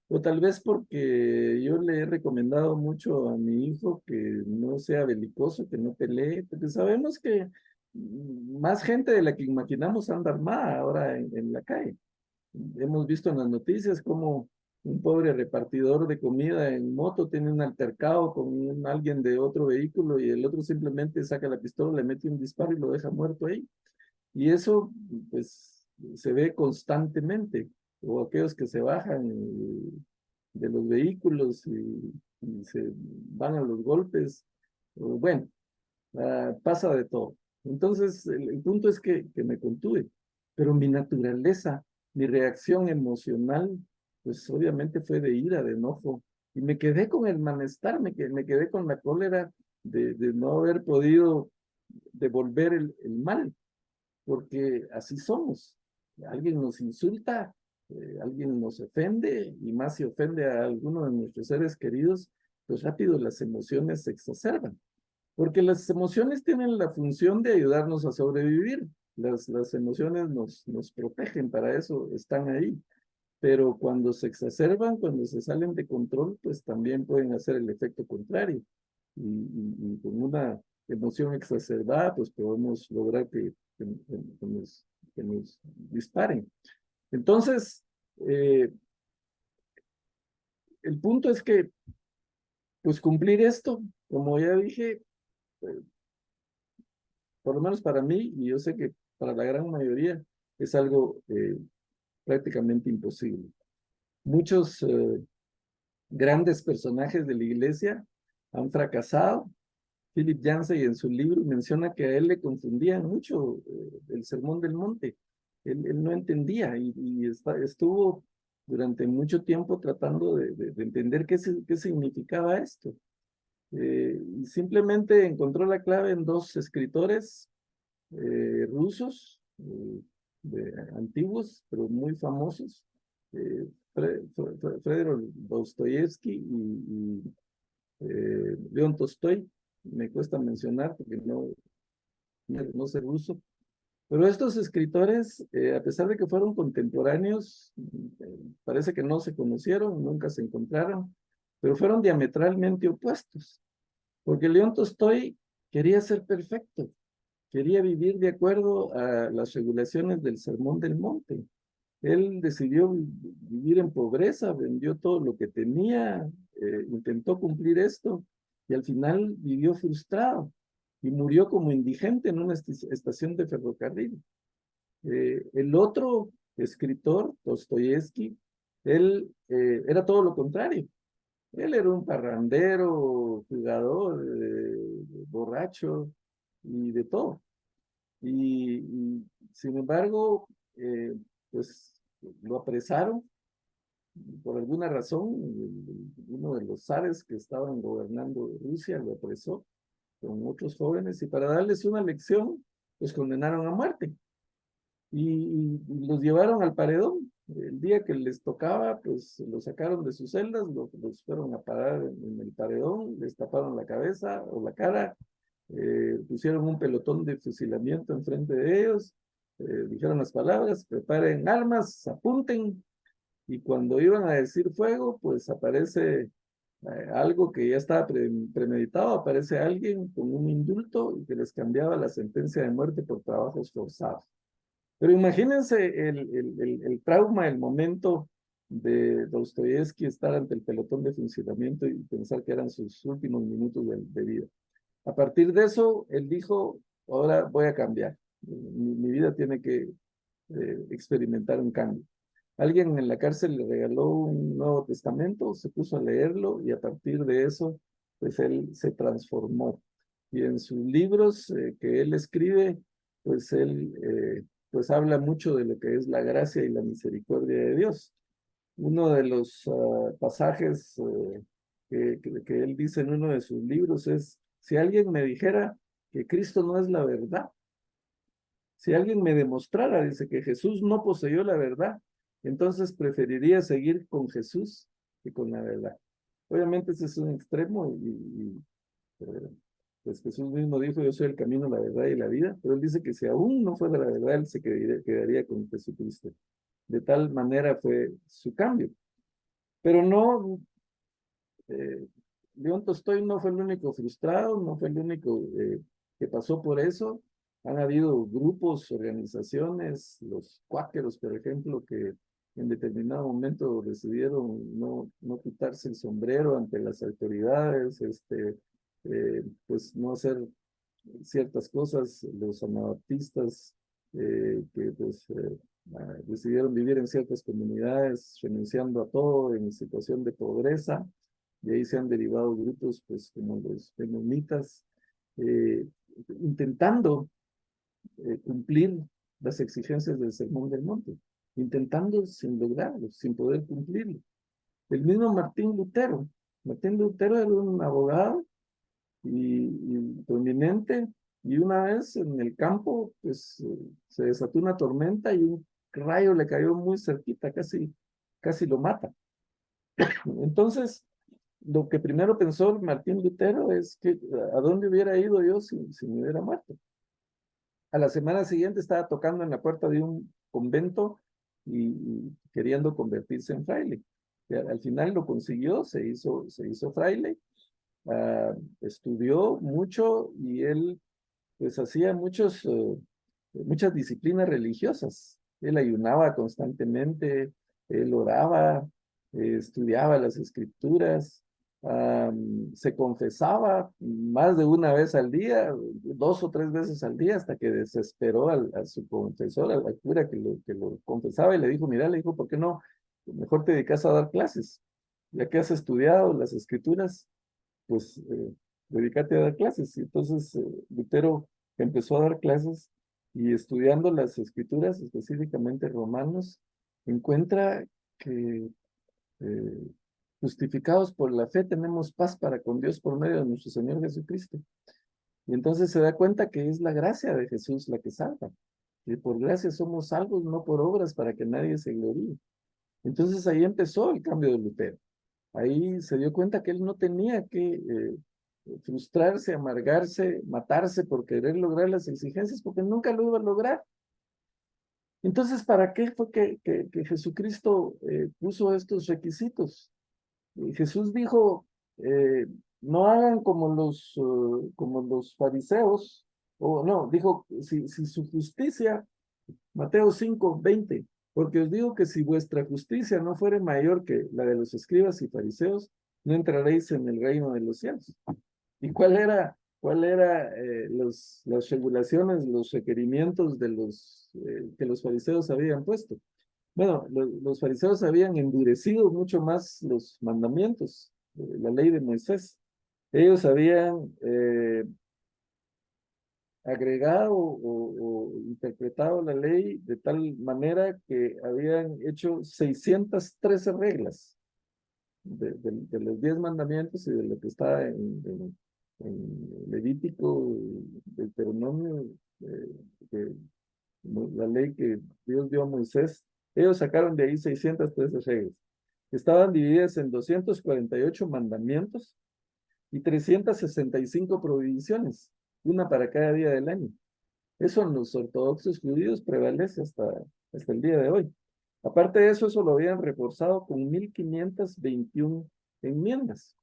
o tal vez porque yo le he recomendado mucho a mi hijo que no sea belicoso, que no pelee, porque sabemos que más gente de la que imaginamos anda armada ahora en la calle. Hemos visto en las noticias cómo un pobre repartidor de comida en moto tiene un altercado con alguien de otro vehículo y el otro simplemente saca la pistola, le mete un disparo y lo deja muerto ahí. Y eso, pues, se ve constantemente. O aquellos que se bajan de los vehículos y se van a los golpes. O bueno, pasa de todo. Entonces, el punto es que me contuve, pero mi naturaleza, mi reacción emocional, pues obviamente fue de ira, de enojo, y me quedé con el malestar, me quedé con la cólera de no haber podido devolver el mal, porque así somos. Alguien nos insulta, alguien nos ofende, y más si ofende a alguno de nuestros seres queridos, pues rápido las emociones se exacerban. Porque las emociones tienen la función de ayudarnos a sobrevivir. Las emociones nos protegen, para eso están ahí. Pero cuando se exacerban, cuando se salen de control, pues también pueden hacer el efecto contrario. Y con una emoción exacerbada, pues podemos lograr que nos disparen. Entonces, eh, el punto es que, pues cumplir esto, como ya dije, eh, por lo menos para mí, y yo sé que para la gran mayoría, es algo prácticamente imposible. Muchos grandes personajes de la iglesia han fracasado. Philip Yancey en su libro menciona que a él le confundían mucho el Sermón del Monte. Él no entendía y estuvo durante mucho tiempo tratando de entender qué significaba esto. Y simplemente encontró la clave en dos escritores rusos, antiguos, pero muy famosos, Fedor Dostoyevsky y León Tolstoy. Me cuesta mencionar porque no sé ruso. Pero estos escritores, a pesar de que fueron contemporáneos, parece que no se conocieron, nunca se encontraron, pero fueron diametralmente opuestos, porque León Tolstoy quería ser perfecto, quería vivir de acuerdo a las regulaciones del Sermón del Monte. Él decidió vivir en pobreza, vendió todo lo que tenía, intentó cumplir esto y al final vivió frustrado y murió como indigente en una estación de ferrocarril. El otro escritor, Dostoyevsky, él era todo lo contrario. Él era un parrandero, jugador, borracho y de todo. Y sin embargo, pues lo apresaron por alguna razón. Uno de los zares que estaban gobernando Rusia lo apresó con otros jóvenes y para darles una lección, los condenaron a muerte y los llevaron al paredón. El día que les tocaba, pues los sacaron de sus celdas, los fueron a parar en el paredón, les taparon la cabeza o la cara, pusieron un pelotón de fusilamiento enfrente de ellos, dijeron las palabras, preparen armas, apunten, y cuando iban a decir fuego, pues aparece algo que ya estaba premeditado, aparece alguien con un indulto y que les cambiaba la sentencia de muerte por trabajos forzados. Pero imagínense el trauma, el momento de Dostoyevsky estar ante el pelotón de funcionamiento y pensar que eran sus últimos minutos de vida. A partir de eso, él dijo, ahora voy a cambiar. Mi vida tiene que experimentar un cambio. Alguien en la cárcel le regaló un Nuevo Testamento, se puso a leerlo y a partir de eso, pues él se transformó. Y en sus libros que él escribe, pues él pues habla mucho de lo que es la gracia y la misericordia de Dios. Uno de los pasajes que él dice en uno de sus libros es, si alguien me dijera que Cristo no es la verdad, si alguien me demostrara, dice, que Jesús no poseyó la verdad, entonces preferiría seguir con Jesús que con la verdad. Obviamente ese es un extremo pues Jesús mismo dijo, yo soy el camino, la verdad y la vida, pero él dice que si aún no fuera la verdad, él se quedaría con Jesucristo. De tal manera fue su cambio. Pero no, León Tolstoy no fue el único frustrado, no fue el único que pasó por eso. Han habido grupos, organizaciones, los cuáqueros, por ejemplo, que en determinado momento decidieron no quitarse el sombrero ante las autoridades, pues no hacer ciertas cosas. Los anabaptistas que pues decidieron vivir en ciertas comunidades, renunciando a todo en situación de pobreza. Y ahí se han derivado grupos pues como los menonitas, eh, intentando cumplir las exigencias del Sermón del Monte, intentando sin lograrlo, sin poder cumplirlo. El mismo Martín Lutero era un abogado y prominente, y una vez en el campo, pues se desató una tormenta y un rayo le cayó muy cerquita, casi lo mata. Entonces, lo que primero pensó Martín Lutero es que a dónde hubiera ido yo si me hubiera muerto. A la semana siguiente estaba tocando en la puerta de un convento y queriendo convertirse en fraile. Y al final lo consiguió, se hizo fraile, estudió mucho y él pues hacía muchas disciplinas religiosas. Él ayunaba constantemente, él oraba, estudiaba las escrituras, se confesaba más de una vez al día, 2 o 3 veces al día, hasta que desesperó a su confesor, al cura que lo confesaba y le dijo, mira, le dijo, ¿por qué no? Mejor te dedicas a dar clases, ya que has estudiado las escrituras, pues dedícate a dar clases. Y entonces Lutero empezó a dar clases y estudiando las escrituras, específicamente Romanos, encuentra que eh, justificados por la fe tenemos paz para con Dios por medio de nuestro Señor Jesucristo. Y entonces se da cuenta que es la gracia de Jesús la que salva. Y por gracia somos salvos, no por obras para que nadie se gloríe. Entonces ahí empezó el cambio de Lutero. Ahí se dio cuenta que él no tenía que frustrarse, amargarse, matarse por querer lograr las exigencias, porque nunca lo iba a lograr. Entonces, ¿para qué fue que Jesucristo puso estos requisitos? Jesús dijo, no hagan como los fariseos, o no, dijo, si su justicia, Mateo 5:20, Porque os digo que si vuestra justicia no fuere mayor que la de los escribas y fariseos, no entraréis en el reino de los cielos. ¿Y cuál era las regulaciones, los requerimientos de que los fariseos habían puesto? Bueno, los fariseos habían endurecido mucho más los mandamientos, la ley de Moisés. Ellos habían agregado o interpretado la ley de tal manera que habían hecho 613 reglas de los 10 mandamientos y de lo que está en Levítico, Deuteronomio, de la ley que Dios dio a Moisés. Ellos sacaron de ahí 613 reglas. Estaban divididas en 248 mandamientos y 365 prohibiciones, una para cada día del año. Eso en los ortodoxos judíos prevalece hasta el día de hoy. Aparte de eso, eso lo habían reforzado con 1521 enmiendas.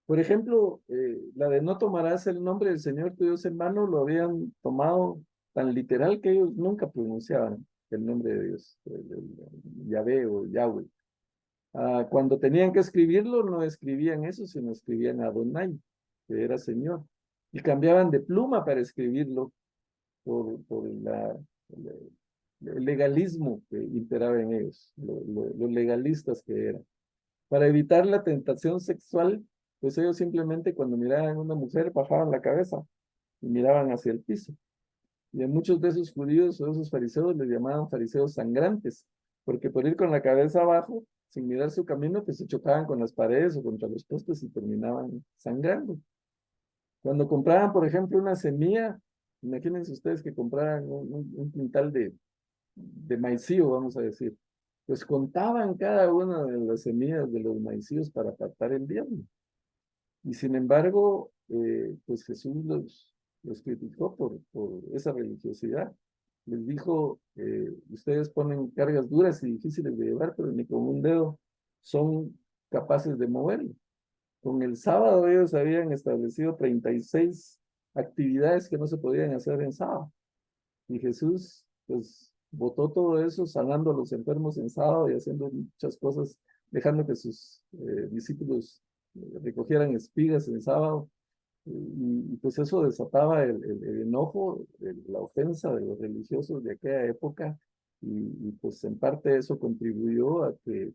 Por ejemplo, la de no tomarás el nombre del Señor tu Dios en vano, lo habían tomado tan literal que ellos nunca pronunciaban el nombre de Dios, Yahvé o Yahweh. Cuando tenían que escribirlo, no escribían eso, sino escribían Adonai, que era Señor. Y cambiaban de pluma para escribirlo por el legalismo que imperaba en ellos, los legalistas que eran. Para evitar la tentación sexual, pues ellos simplemente cuando miraban a una mujer bajaban la cabeza y miraban hacia el piso. Y a muchos de esos judíos o esos fariseos les llamaban fariseos sangrantes, porque por ir con la cabeza abajo, sin mirar su camino, pues se chocaban con las paredes o contra los postes y terminaban sangrando. Cuando compraban, por ejemplo, una semilla, imagínense ustedes que compraran un quintal de maicío, vamos a decir, pues contaban cada una de las semillas de los maicíos para apartar el diablo. Y sin embargo, pues Jesús los criticó por esa religiosidad. Les dijo, ustedes ponen cargas duras y difíciles de llevar, pero ni con un dedo son capaces de moverlo. Con el sábado ellos habían establecido 36 actividades que no se podían hacer en sábado. Y Jesús, pues, botó todo eso, sanando a los enfermos en sábado y haciendo muchas cosas, dejando que sus discípulos recogieran espigas en sábado. Y pues eso desataba el enojo, la ofensa de los religiosos de aquella época. Y pues en parte eso contribuyó a que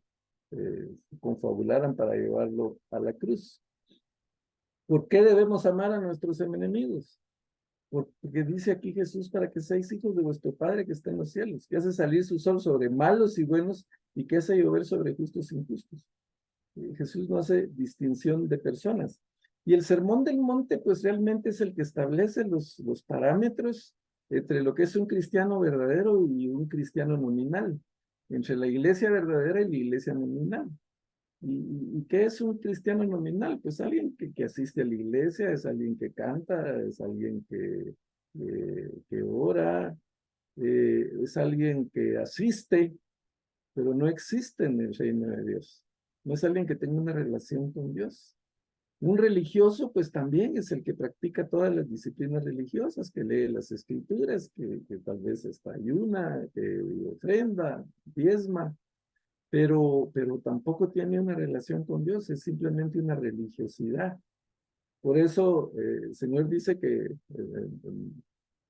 confabularan para llevarlo a la cruz. ¿Por qué debemos amar a nuestros enemigos? Porque dice aquí Jesús, para que seáis hijos de vuestro Padre que está en los cielos, que hace salir su sol sobre malos y buenos y que hace llover sobre justos e injustos. Jesús no hace distinción de personas. Y el Sermón del Monte, pues realmente es el que establece los parámetros entre lo que es un cristiano verdadero y un cristiano nominal, entre la iglesia verdadera y la iglesia nominal. ¿Y qué es un cristiano nominal? Pues alguien que asiste a la iglesia, es alguien que canta, es alguien que ora, es alguien que asiste, pero no existe en el reino de Dios. No es alguien que tenga una relación con Dios. Un religioso, pues también es el que practica todas las disciplinas religiosas, que lee las escrituras, que tal vez está ayuna, que ofrenda, diezma, pero tampoco tiene una relación con Dios, es simplemente una religiosidad. Por eso el Señor dice que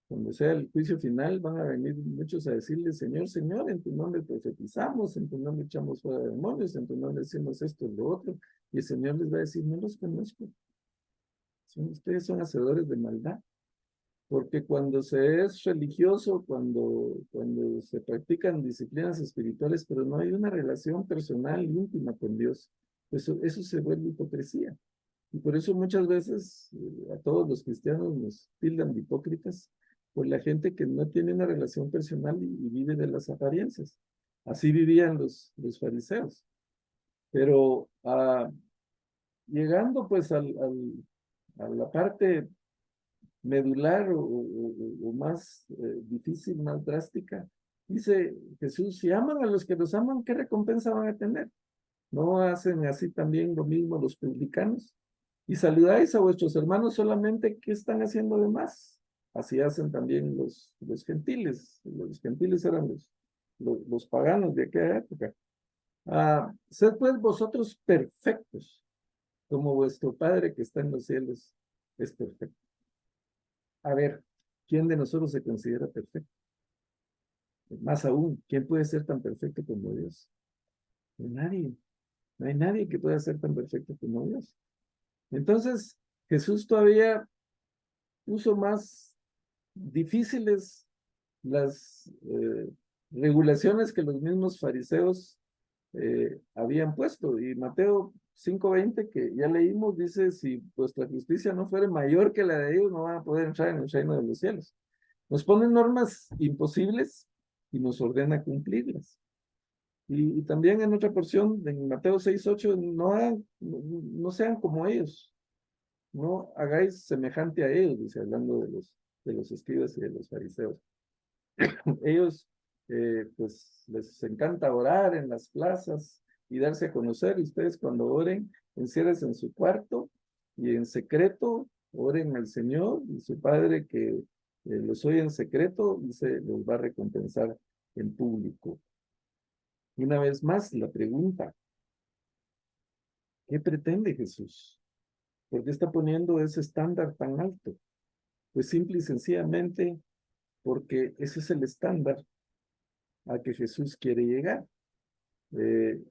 cuando sea el juicio final van a venir muchos a decirle, Señor, Señor, en tu nombre profetizamos, en tu nombre echamos fuera demonios, en tu nombre decimos esto y lo otro, y el Señor les va a decir, no los conozco, ustedes son hacedores de maldad. Porque cuando se es religioso, cuando se practican disciplinas espirituales, pero no hay una relación personal íntima con Dios, eso se vuelve hipocresía. Y por eso muchas veces a todos los cristianos nos tildan de hipócritas por la gente que no tiene una relación personal y vive de las apariencias. Así vivían los fariseos. Pero llegando pues a la parte medular o más difícil, más drástica. Dice Jesús, si aman a los que los aman, ¿qué recompensa van a tener? ¿No hacen así también lo mismo los publicanos? Y saludáis a vuestros hermanos solamente, ¿qué están haciendo de más? Así hacen también los gentiles. Los gentiles eran los paganos de aquella época. Sed pues vosotros perfectos, como vuestro Padre que está en los cielos es perfecto. A ver, ¿quién de nosotros se considera perfecto? Más aún, ¿quién puede ser tan perfecto como Dios? Nadie. No hay nadie que pueda ser tan perfecto como Dios. Entonces, Jesús todavía puso más difíciles las regulaciones que los mismos fariseos habían puesto. Y Mateo 5:20, que ya leímos, dice, si vuestra justicia no fuere mayor que la de ellos, no van a poder entrar en el reino de los cielos. Nos ponen normas imposibles y nos ordena cumplirlas. Y también en otra porción, en Mateo 6:8, no sean como ellos, no hagáis semejante a ellos, dice, hablando de los escribas y de los fariseos. Ellos, pues, les encanta orar en las plazas y darse a conocer. Y ustedes cuando oren, enciérrense en su cuarto y en secreto oren al Señor, y su Padre que los oye en secreto, dice, los va a recompensar en público. Y una vez más, la pregunta, ¿qué pretende Jesús? ¿Por qué está poniendo ese estándar tan alto? Pues simple y sencillamente porque ese es el estándar a que Jesús quiere llegar. Eh,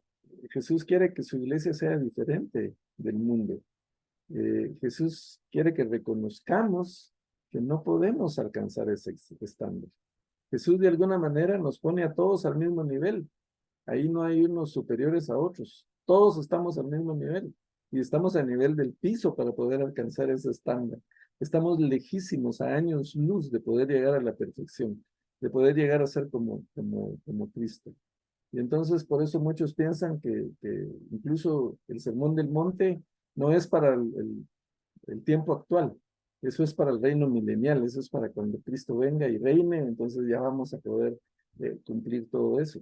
Jesús quiere que su iglesia sea diferente del mundo. Jesús quiere que reconozcamos que no podemos alcanzar ese estándar. Jesús de alguna manera nos pone a todos al mismo nivel. Ahí no hay unos superiores a otros. Todos estamos al mismo nivel y estamos a nivel del piso para poder alcanzar ese estándar. Estamos lejísimos, a años luz de poder llegar a la perfección, de poder llegar a ser como Cristo. Y entonces por eso muchos piensan que incluso el Sermón del Monte no es para el tiempo actual, eso es para el reino milenial, eso es para cuando Cristo venga y reine, entonces ya vamos a poder cumplir todo eso.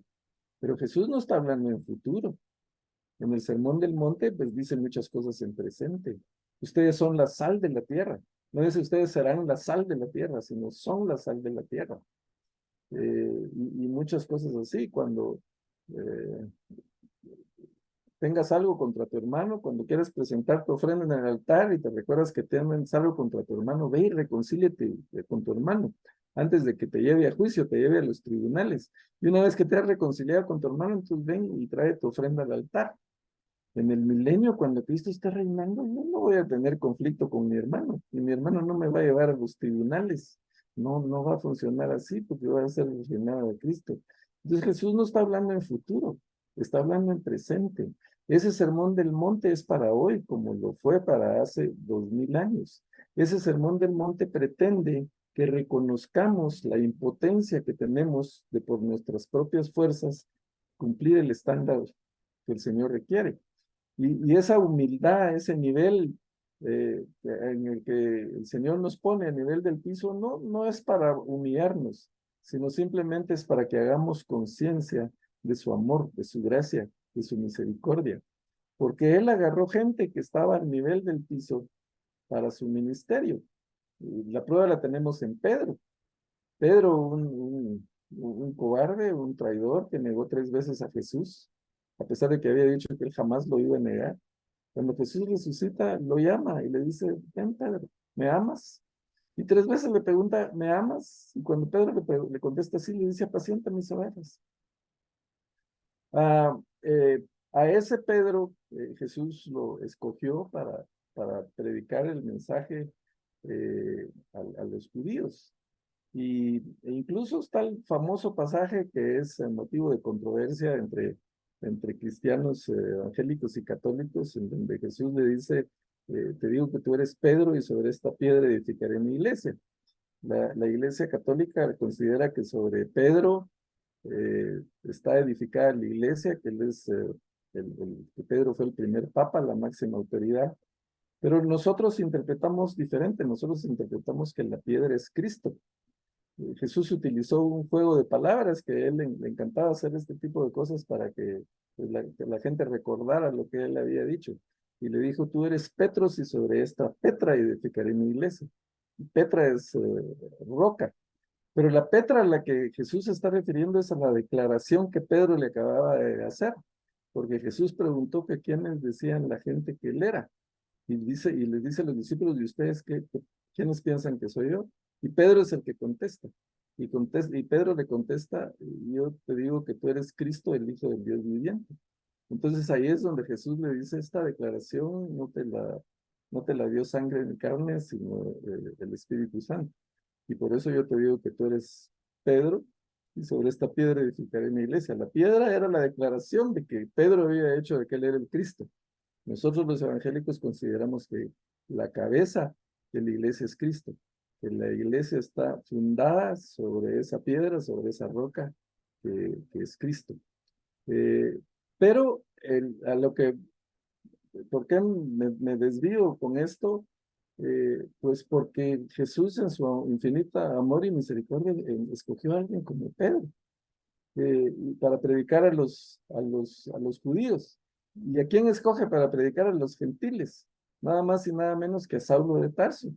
Pero Jesús no está hablando en futuro. En el Sermón del Monte, pues dice muchas cosas en presente. Ustedes son la sal de la tierra. No dice ustedes serán la sal de la tierra, sino son la sal de la tierra. Y muchas cosas así. Cuando eh, tengas algo contra tu hermano, cuando quieras presentar tu ofrenda en el altar y te recuerdas que tienes algo contra tu hermano, ve y reconcíliate con tu hermano antes de que te lleve a juicio, te lleve a los tribunales. Y una vez que te has reconciliado con tu hermano, entonces ven y trae tu ofrenda al altar. En el milenio, cuando Cristo está reinando, yo no voy a tener conflicto con mi hermano, y mi hermano no me va a llevar a los tribunales. No, no va a funcionar así, porque voy a ser el reinado de Cristo. Entonces Jesús no está hablando en futuro, está hablando en presente. Ese sermón del monte es para hoy, como lo fue para hace 2000 años. Ese sermón del monte pretende que reconozcamos la impotencia que tenemos de por nuestras propias fuerzas cumplir el estándar que el Señor requiere. Y esa humildad, ese nivel en el que el Señor nos pone a nivel del piso, no es para humillarnos, sino simplemente es para que hagamos conciencia de su amor, de su gracia, de su misericordia. Porque Él agarró gente que estaba al nivel del piso para su ministerio. Y la prueba la tenemos en Pedro. Pedro, un cobarde, un traidor que negó 3 veces a Jesús, a pesar de que había dicho que él jamás lo iba a negar. Cuando Jesús resucita, lo llama y le dice, ven Pedro, ¿me amas? Y 3 veces le pregunta, ¿me amas? Y cuando Pedro le contesta así, le dice, apacienta mis ovejas. Ah, a ese Pedro Jesús lo escogió para predicar el mensaje a los judíos. E incluso está el famoso pasaje que es el motivo de controversia entre cristianos evangélicos y católicos, en donde Jesús le dice, te digo que tú eres Pedro y sobre esta piedra edificaré mi iglesia. La iglesia católica considera que sobre Pedro está edificada la iglesia, que él es, que Pedro fue el primer papa, la máxima autoridad. Pero nosotros interpretamos diferente, nosotros interpretamos que la piedra es Cristo. Jesús utilizó un juego de palabras que a él le encantaba hacer este tipo de cosas para que la gente recordara lo que él había dicho. Y le dijo, tú eres Petros y sobre esta Petra edificaré mi iglesia. Y Petra es roca. Pero la Petra a la que Jesús se está refiriendo es a la declaración que Pedro le acababa de hacer, porque Jesús preguntó que quiénes decían la gente que él era, y les dice a los discípulos de ustedes quiénes piensan que soy yo, y Pedro es el que contesta, y Pedro le contesta, yo te digo que tú eres Cristo, el Hijo del Dios viviente. Entonces ahí es donde Jesús le dice esta declaración, no te la dio sangre ni carne, sino el Espíritu Santo. Y por eso yo te digo que tú eres Pedro, y sobre esta piedra edificaré mi iglesia. La piedra era la declaración de que Pedro había hecho de que él era el Cristo. Nosotros los evangélicos consideramos que la cabeza de la iglesia es Cristo, que la iglesia está fundada sobre esa piedra, sobre esa roca que es Cristo. Eh, pero a lo que, ¿por qué me desvío con esto? Pues porque Jesús en su infinita amor y misericordia escogió a alguien como Pedro para predicar a los judíos. ¿Y a quién escoge para predicar a los gentiles? Nada más y nada menos que a Saulo de Tarso,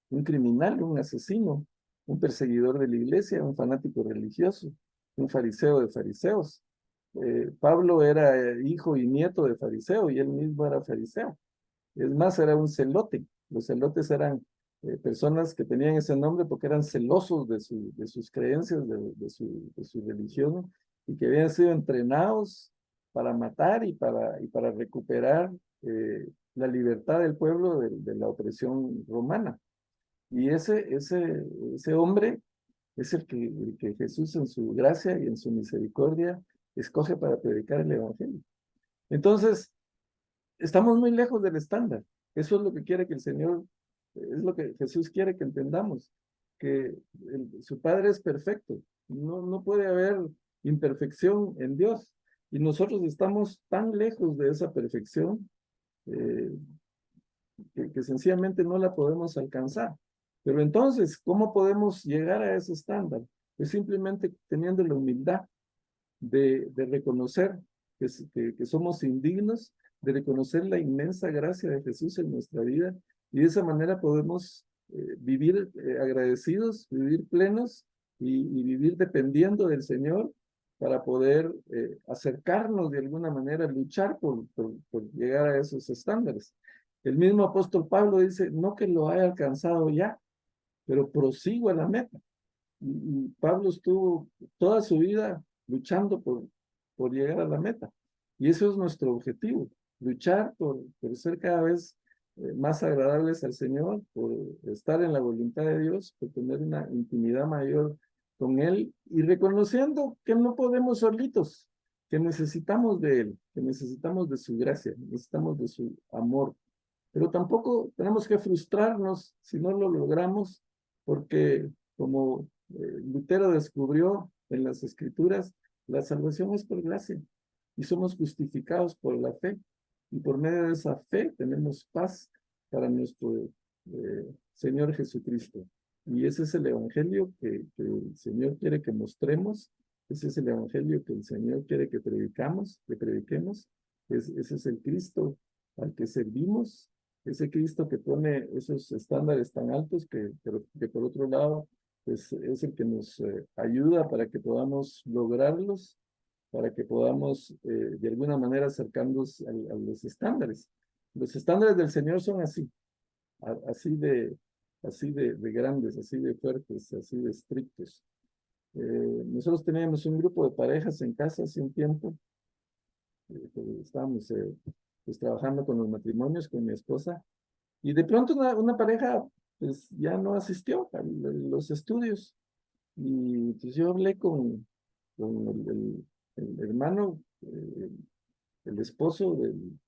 un criminal, un asesino, un perseguidor de la iglesia, un fanático religioso, un fariseo de fariseos. Pablo era hijo y nieto de fariseo y él mismo era fariseo. Es más, era un celote. Los celotes eran personas que tenían ese nombre porque eran celosos de sus creencias, de su religión, y que habían sido entrenados para matar y para recuperar la libertad del pueblo de la opresión romana. Y ese hombre es el que Jesús en su gracia y en su misericordia escoge para predicar el Evangelio. Entonces, estamos muy lejos del estándar. Eso es lo que quiere que el Señor, es lo que Jesús quiere que entendamos, que su Padre es perfecto. No puede haber imperfección en Dios. Y nosotros estamos tan lejos de esa perfección eh, que sencillamente no la podemos alcanzar. Pero entonces, ¿cómo podemos llegar a ese estándar? Pues simplemente teniendo la humildad de reconocer que somos indignos, de reconocer la inmensa gracia de Jesús en nuestra vida y de esa manera podemos vivir agradecidos, vivir plenos y vivir dependiendo del Señor para poder acercarnos de alguna manera, luchar por llegar a esos estándares. El mismo apóstol Pablo dice, no que lo haya alcanzado ya, pero prosigo a la meta. Y Pablo estuvo toda su vida luchando por llegar a la meta. Y eso es nuestro objetivo, luchar por ser cada vez más agradables al Señor, por estar en la voluntad de Dios, por tener una intimidad mayor con Él y reconociendo que no podemos solitos, que necesitamos de Él, que necesitamos de su gracia, necesitamos de su amor. Pero tampoco tenemos que frustrarnos si no lo logramos, porque como Lutero descubrió en las Escrituras, la salvación es por gracia y somos justificados por la fe. Y por medio de esa fe tenemos paz para nuestro Señor Jesucristo. Y ese es el Evangelio que el Señor quiere que mostremos, ese es el Evangelio que el Señor quiere que predicamos, que prediquemos. Ese es el Cristo al que servimos, ese Cristo que pone esos estándares tan altos pero que por otro lado pues, es el que nos ayuda para que podamos lograrlos, para que podamos de alguna manera acercarnos a los estándares. Los estándares del Señor son así, así de grandes, así de fuertes, así de estrictos. Nosotros teníamos un grupo de parejas en casa hace un tiempo, estábamos pues, trabajando con los matrimonios con mi esposa, y de pronto una pareja pues ya no asistió a los estudios. Y pues yo hablé con el hermano, el esposo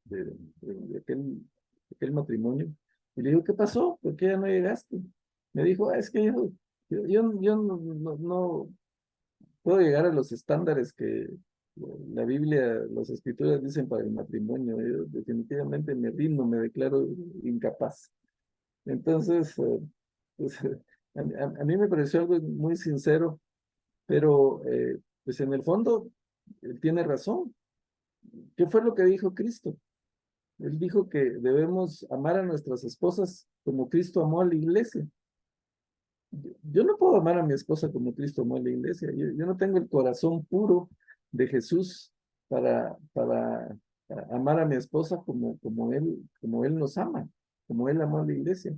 de aquel matrimonio, y le digo, ¿qué pasó? ¿Por qué ya no llegaste? Me dijo, es que yo no puedo llegar a los estándares que la Biblia, las escrituras dicen para el matrimonio. Yo definitivamente me rindo, me declaro incapaz. Entonces, pues, a mí me pareció algo muy sincero, pero pues en el fondo él tiene razón. ¿Qué fue lo que dijo Cristo? Él dijo que debemos amar a nuestras esposas como Cristo amó a la iglesia. yo no puedo amar a mi esposa como Cristo amó a la iglesia. Yo no tengo el corazón puro de Jesús para amar a mi esposa como él nos ama, como él amó a la iglesia.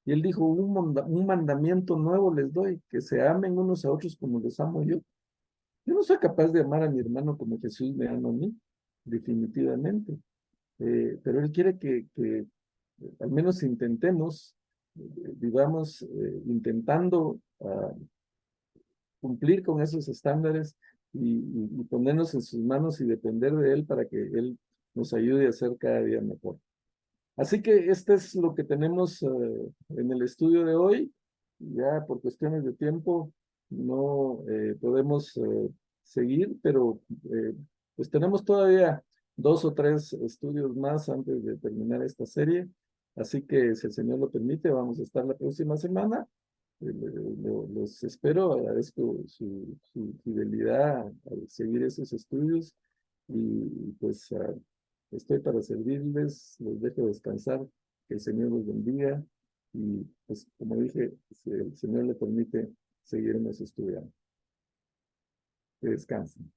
Y él dijo, un mandamiento nuevo les doy, que se amen unos a otros como los amo yo. Yo no soy capaz de amar a mi hermano como Jesús me ama a mí, definitivamente. Pero él quiere que al menos intentemos, vivamos intentando cumplir con esos estándares y ponernos en sus manos y depender de él para que él nos ayude a ser cada día mejor. Así que este es lo que tenemos en el estudio de hoy. Ya por cuestiones de tiempo no podemos seguir, pero pues tenemos todavía 2 o 3 estudios más antes de terminar esta serie. Así que si el Señor lo permite, vamos a estar la próxima semana. Los espero, agradezco su fidelidad al seguir esos estudios y pues estoy para servirles, los dejo descansar, que el Señor los bendiga y pues como dije, si el Señor le permite, seguiremos estudiando. Que descansen.